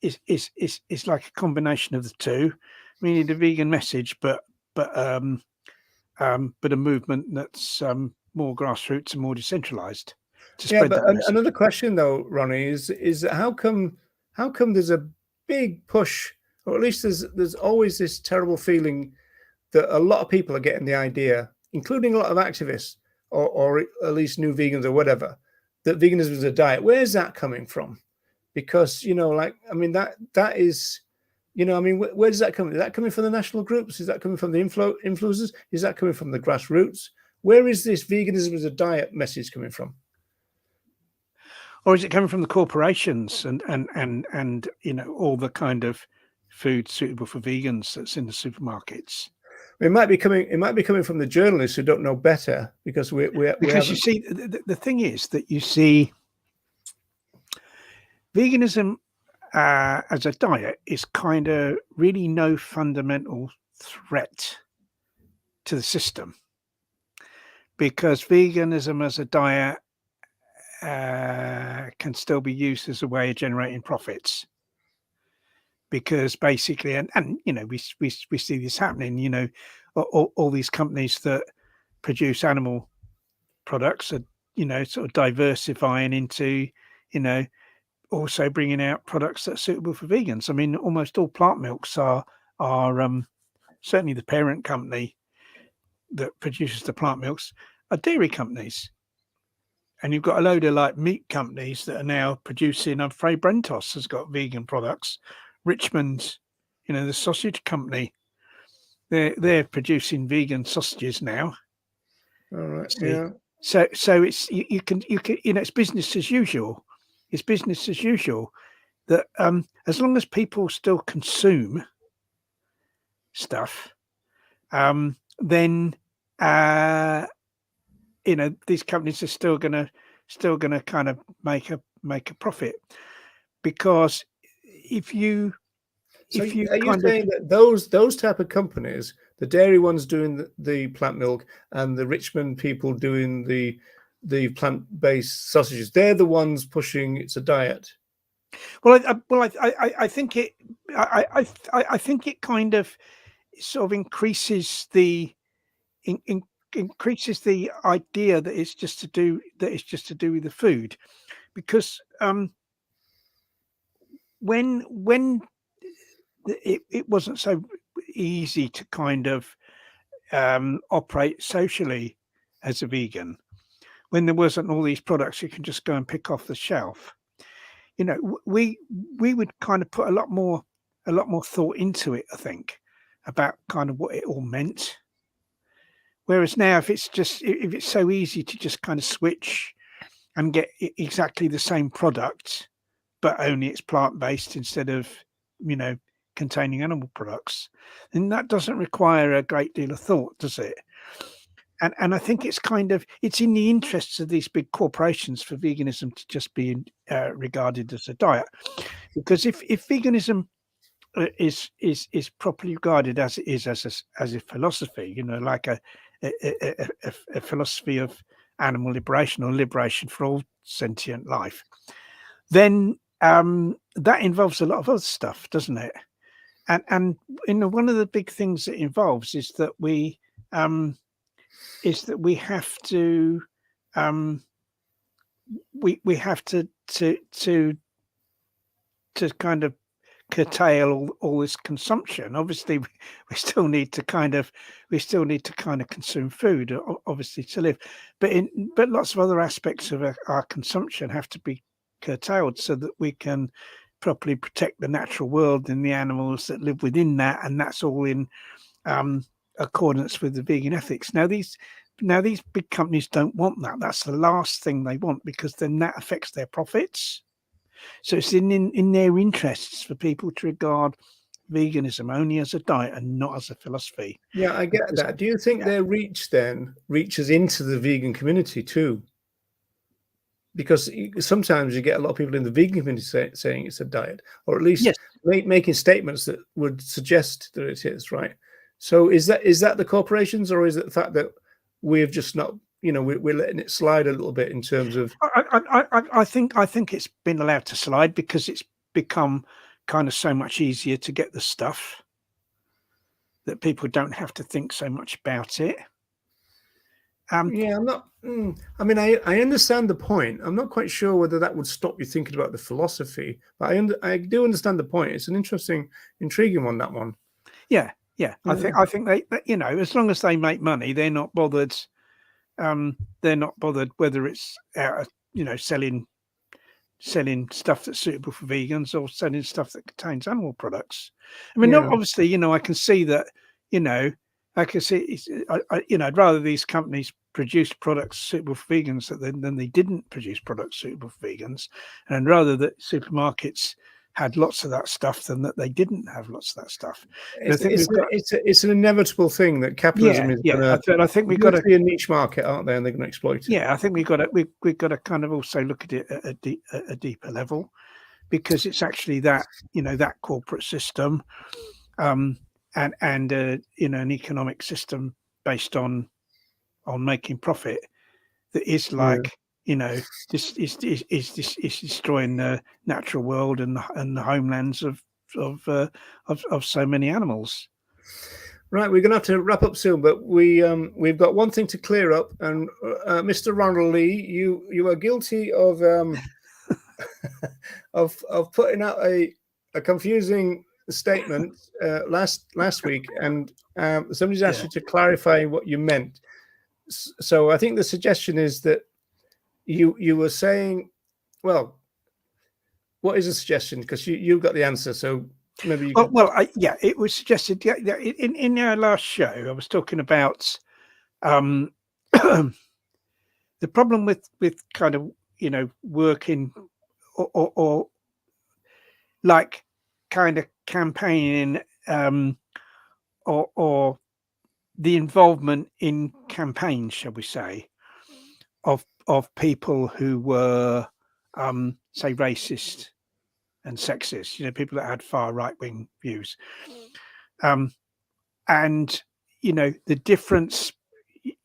like a combination of the two. We need a vegan message, but a movement that's more grassroots and more decentralized to Yeah, spread but that message. another question though, Ronnie, is how come there's a big push, or at least there's always this terrible feeling that a lot of people are getting the idea, including a lot of activists or at least new vegans or whatever, that veganism is a diet. Where's that coming from? Because like I mean that is, I mean, where does that come? Is that coming from the national groups? Is that coming from the influencers? Is that coming from the grassroots? Where is this veganism as a diet message coming from? Or is it coming from the corporations and all the kind of food suitable for vegans that's in the supermarkets? It might be coming from the journalists who don't know better, because we Because you see, the thing is that you see veganism as a diet is kind of really no fundamental threat to the system, because veganism as a diet can still be used as a way of generating profits. Because basically, and we see this happening. All these companies that produce animal products are sort of diversifying into also bringing out products that are suitable for vegans. I mean, almost all plant milks are certainly the parent company that produces the plant milks are dairy companies. And you've got a load of like meat companies that are now producing. I'm afraid Brentos has got vegan products. Richmond, the sausage company, they're producing vegan sausages now. All right. Yeah. So it's you can it's business as usual. It's business as usual. That as long as people still consume stuff, then these companies are still gonna kind of make a profit, because if you are you saying that those type of companies, the dairy ones doing the plant milk and the Richmond people doing the plant-based sausages, they're the ones pushing it's a diet? Well, I think it. I think it kind of sort of increases the increases the idea that it's just to do with the food, because when it wasn't so easy to kind of operate socially as a vegan, when there wasn't all these products you can just go and pick off the shelf, we would kind of put a lot more thought into it, I think, about kind of what it all meant. Whereas now, if it's so easy to just kind of switch and get exactly the same product, but only it's plant-based instead of containing animal products, then that doesn't require a great deal of thought, does it? And I think it's in the interests of these big corporations for veganism to just be regarded as a diet, because if veganism is properly regarded as it is as a philosophy, like a philosophy of animal liberation or liberation for all sentient life, then that involves a lot of other stuff, doesn't it? And one of the big things it involves is that we have to we have to kind of curtail all this consumption. Obviously, we still need to kind of consume food, obviously, to live, but lots of other aspects of our consumption have to be curtailed so that we can properly protect the natural world and the animals that live within that, and that's all in accordance with the vegan ethics. Now these big companies don't want that. That's the last thing they want, because then that affects their profits. So it's in their interests for people to regard veganism only as a diet and not as a philosophy. Yeah, I get that. Do you think their reach then reaches into the vegan community too? Because sometimes you get a lot of people in the vegan community saying it's a diet, or at least making statements that would suggest that it is, right? So is that the corporations, or is it the fact that we've just not, we're letting it slide a little bit in terms of? I think it's been allowed to slide because it's become kind of so much easier to get the stuff that people don't have to think so much about it. Yeah, I'm not. I mean, I understand the point. I'm not quite sure whether that would stop you thinking about the philosophy, but I do understand the point. It's an interesting, intriguing one. That one. Yeah. I think they, you know, as long as they make money, they're not bothered. They're not bothered whether it's you know, selling stuff that's suitable for vegans or selling stuff that contains animal products. I mean, Yeah. obviously, you know, I can see that, you know, I can see, you know, I'd rather these companies produce products suitable for vegans than they didn't produce products suitable for vegans, and rather that supermarkets had lots of that stuff than that they didn't have lots of that stuff. And I think we've got, It's an inevitable thing that capitalism is going to. I think we've There's got to. be a niche market, aren't they? And they're going to exploit it. Yeah, I think we've got to kind of also look at it at a deeper level, because it's actually that, you know, that corporate system, and you know, an economic system based on making profit that is like, you know, this is destroying the natural world and the homelands of so many animals. Right, we're going to have to wrap up soon, but we've got one thing to clear up. And Mr. Ronald Lee, you are guilty of of putting out a confusing statement last week, and somebody's asked you to clarify what you meant. So I think the suggestion is that you were saying, well, what is the suggestion? Because you've got the answer, so maybe you could... yeah, it was suggested. Yeah, in our last show, I was talking about the problem with kind of, you know, working or like kind of campaigning, or the involvement in campaigns, shall we say, of people who were say racist and sexist, you know, people that had far right wing views, and you know, the difference,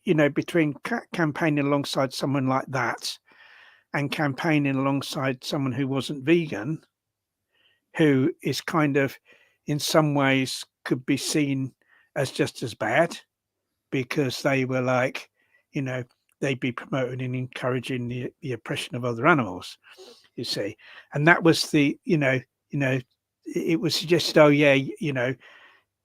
you know, between campaigning alongside someone like that and campaigning alongside someone who wasn't vegan, who is kind of in some ways could be seen as just as bad, because they were like, you know, they'd be promoting and encouraging the oppression of other animals, you see. And that was the, you know, it was suggested, oh yeah, you know,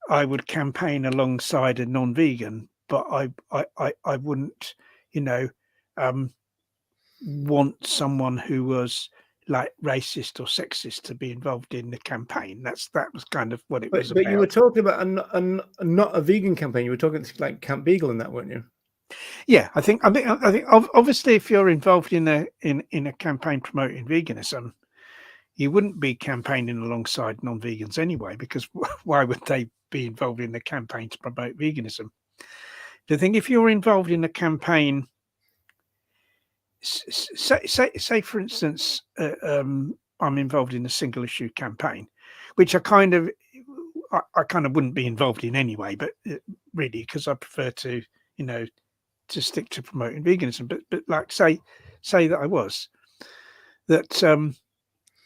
I would campaign alongside a non-vegan, but I wouldn't, you know, want someone who was like racist or sexist to be involved in the campaign. That was kind of what it was about. But you were talking about not a vegan campaign. You were talking like Camp Beagle and that, weren't you? Yeah, I think obviously if you're involved in a campaign promoting veganism, you wouldn't be campaigning alongside non-vegans anyway, because why would they be involved in the campaign to promote veganism? The thing, if you're involved in a campaign, say for instance, I'm involved in a single issue campaign, which I kind of wouldn't be involved in anyway, but really because I prefer to, you know, to stick to promoting veganism. But like say that I was, that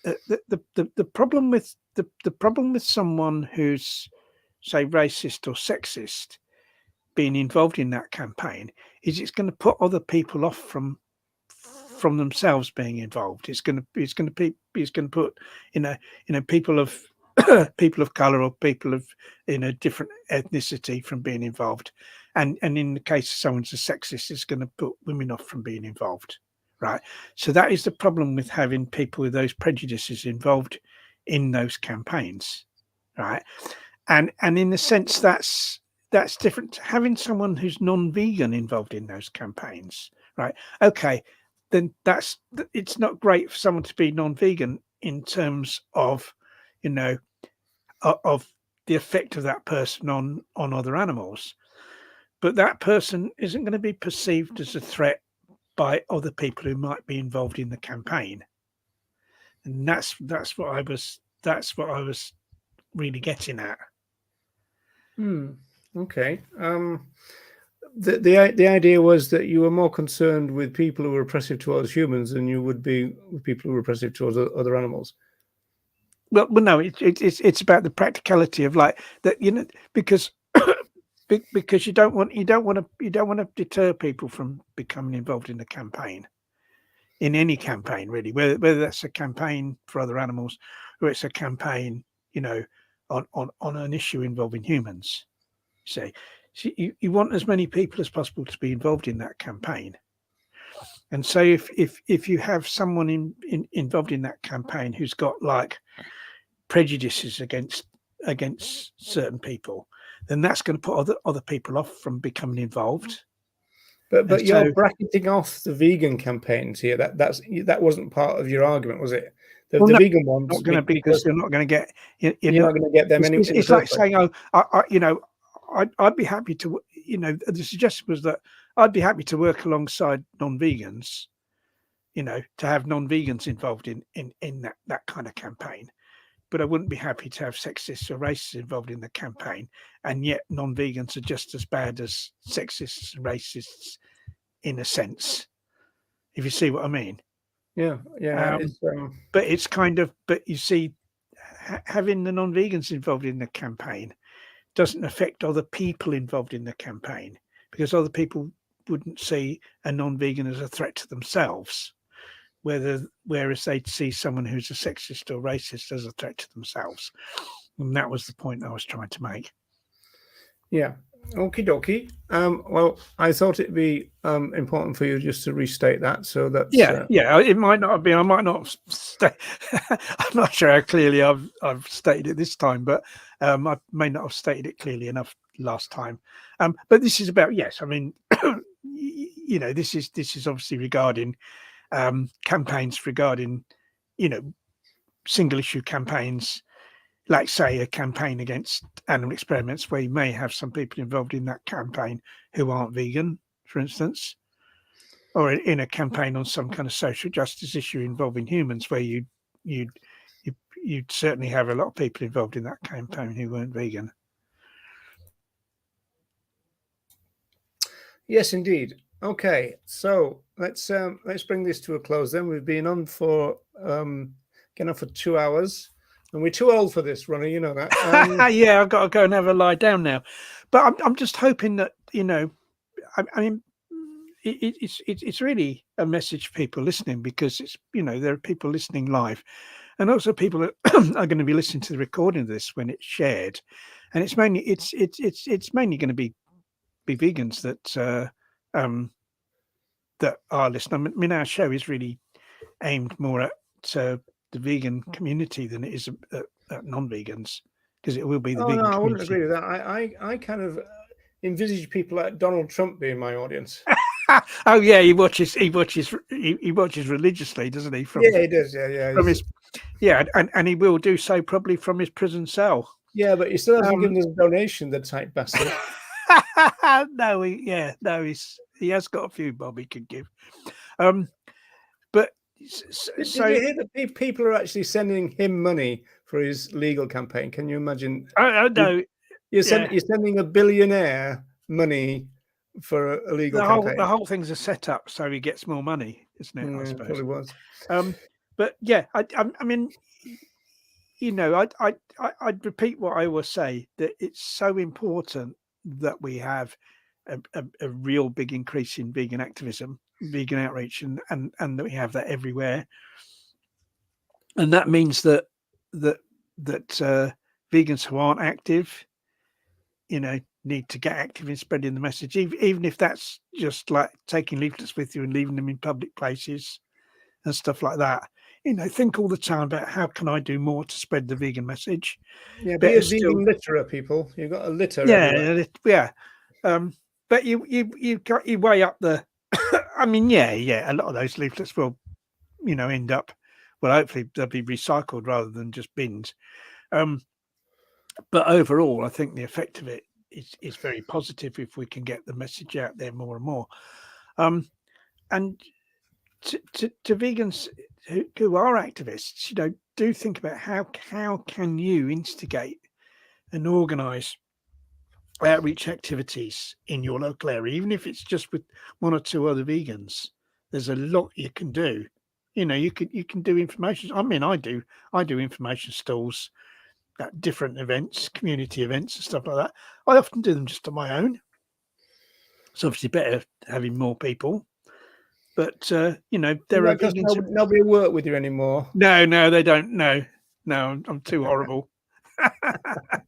the problem with the problem with someone who's, say, racist or sexist being involved in that campaign is it's going to put other people off from themselves being involved. It's going to put, you know, people of people of color or people of, you know, different ethnicity from being involved, and in the case of someone's a sexist, it's going to put women off from being involved, right? So that is the problem with having people with those prejudices involved in those campaigns, right? And in the sense that's different to having someone who's non-vegan involved in those campaigns, right? Okay, then it's not great for someone to be non-vegan in terms of, you know, of the effect of that person on other animals, but that person isn't going to be perceived as a threat by other people who might be involved in the campaign. And that's what I was really getting at. Okay. The idea was that you were more concerned with people who were oppressive towards humans than you would be with people who were oppressive towards other animals. Well, no, it's about the practicality of like that, because because you don't want to deter people from becoming involved in the campaign, in any campaign really, whether that's a campaign for other animals or it's a campaign, on an issue involving humans. Say, so you want as many people as possible to be involved in that campaign. And so if you have someone involved in that campaign who's got like prejudices against certain people, then that's going to put other people off from becoming involved. But you're bracketing off the vegan campaigns here. That wasn't part of your argument, was it? The vegan ones, not going to, because you're not going to get. You're not going to get them anyway. It's like saying, I'd be happy to. The suggestion was that I'd be happy to work alongside non-vegans. To have non-vegans involved in that kind of campaign. But I wouldn't be happy to have sexists or racists involved in the campaign, and yet non-vegans are just as bad as sexists and racists, in a sense, if you see what I mean. Yeah. But it's kind of, but you see, having the non-vegans involved in the campaign doesn't affect other people involved in the campaign, because other people wouldn't see a non-vegan as a threat to themselves. Whereas they'd see someone who's a sexist or racist as a threat to themselves. And that was the point I was trying to make. Yeah. Okie dokie. Well, I thought it'd be important for you just to restate that. So that's it might not have been. I might not have I'm not sure how clearly I've stated it this time, but I may not have stated it clearly enough last time. But this is about, yes, I mean, this is obviously regarding campaigns regarding, single issue campaigns, like say a campaign against animal experiments, where you may have some people involved in that campaign who aren't vegan, for instance, or in a campaign on some kind of social justice issue involving humans, where you'd certainly have a lot of people involved in that campaign who weren't vegan. Yes, indeed. Okay, so let's bring this to a close. Then we've been on for getting on for 2 hours, and we're too old for this, Ronnie. You know that. Yeah, I've got to go and have a lie down now. But I'm just hoping that I mean, it's really a message for people listening, because it's there are people listening live, and also people that are going to be listening to the recording of this when it's shared, and it's mainly going to be vegans that that are listening. I mean, our show is really aimed more at the vegan community than it is at non-vegans, because it will be the vegan community. I wouldn't agree with that. I kind of envisage people like Donald Trump being my audience. Oh yeah, he watches religiously, doesn't he? He does. Yeah. And he will do so probably from his prison cell. Yeah, but he still hasn't given us a donation, the type bastard. No, he has got a few bob he could give. But so did you hear that people are actually sending him money for his legal campaign? Can you imagine? I know. You're sending a billionaire money for a legal campaign. The whole thing's a setup so he gets more money, isn't it? I suppose. Probably was. But yeah, I mean, I'd repeat what I always say, that it's so important that we have a real big increase in vegan activism, vegan outreach, and that we have that everywhere. And that means that vegans who aren't active, need to get active in spreading the message, even if that's just like taking leaflets with you and leaving them in public places and stuff like that. Think all the time about how can I do more to spread the vegan message. Yeah, be a vegan litterer, people. You've got a litter. Yeah. But you weigh up the. I mean, yeah. A lot of those leaflets will, end up. Well, hopefully they'll be recycled rather than just bins. But overall, I think the effect of it is very positive if we can get the message out there more and more. And to vegans who are activists, do think about how can you instigate and organise outreach activities in your local area, even if it's just with one or two other vegans. There's a lot you can do You know, you can do information. I mean, I do information stalls at different events, community events and stuff like that. I often do them just on my own. It's obviously better having more people, but you know, there are Because vegans. nobody will work with you anymore. No, they don't. No, I'm too horrible. I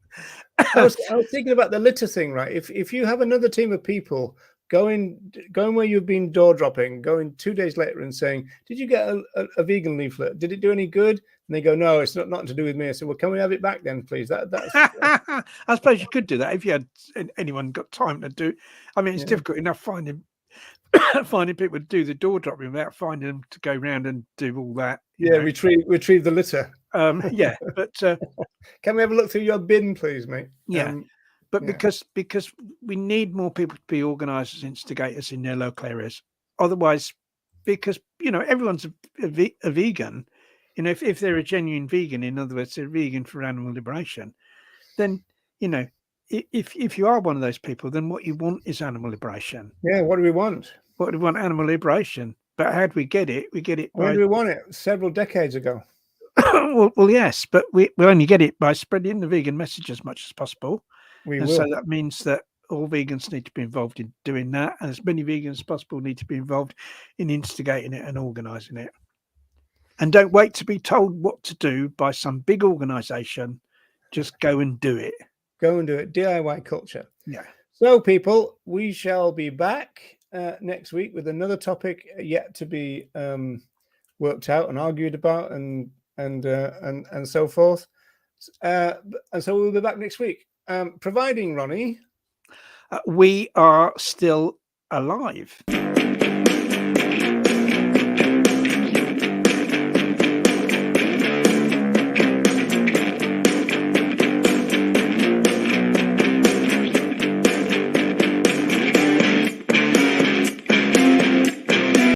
was thinking about the litter thing, right? If you have another team of people going where you've been door dropping, going 2 days later and saying, "Did you get a vegan leaflet? Did it do any good?" And they go, "No, it's nothing to do with me." I said, "Well, can we have it back then, please?" That's I suppose you could do that if you had anyone got time to do. I mean, it's difficult enough finding people to do the door dropping without finding them to go round and do all that. You know? retrieve the litter. Yeah, but can we have a look through your bin, please, mate? Yeah, but because we need more people to be organisers, instigators in their local areas. Otherwise, because you know everyone's a vegan, you know, if they're a genuine vegan, in other words, they're vegan for animal liberation, then you know, if you are one of those people, then what you want is animal liberation. Yeah, what do we want? What do we want? Animal liberation. But how do we get it? We get it by. When do we want it? Several decades ago. well, yes, but we only get it by spreading the vegan message as much as possible. So that means that all vegans need to be involved in doing that, and as many vegans as possible need to be involved in instigating it and organising it. And don't wait to be told what to do by some big organisation. Just go and do it. Go and do it. DIY culture. Yeah. So, people, we shall be back next week with another topic yet to be worked out and argued about, and so forth. And so we'll be back next week, providing, Ronnie, we are still alive.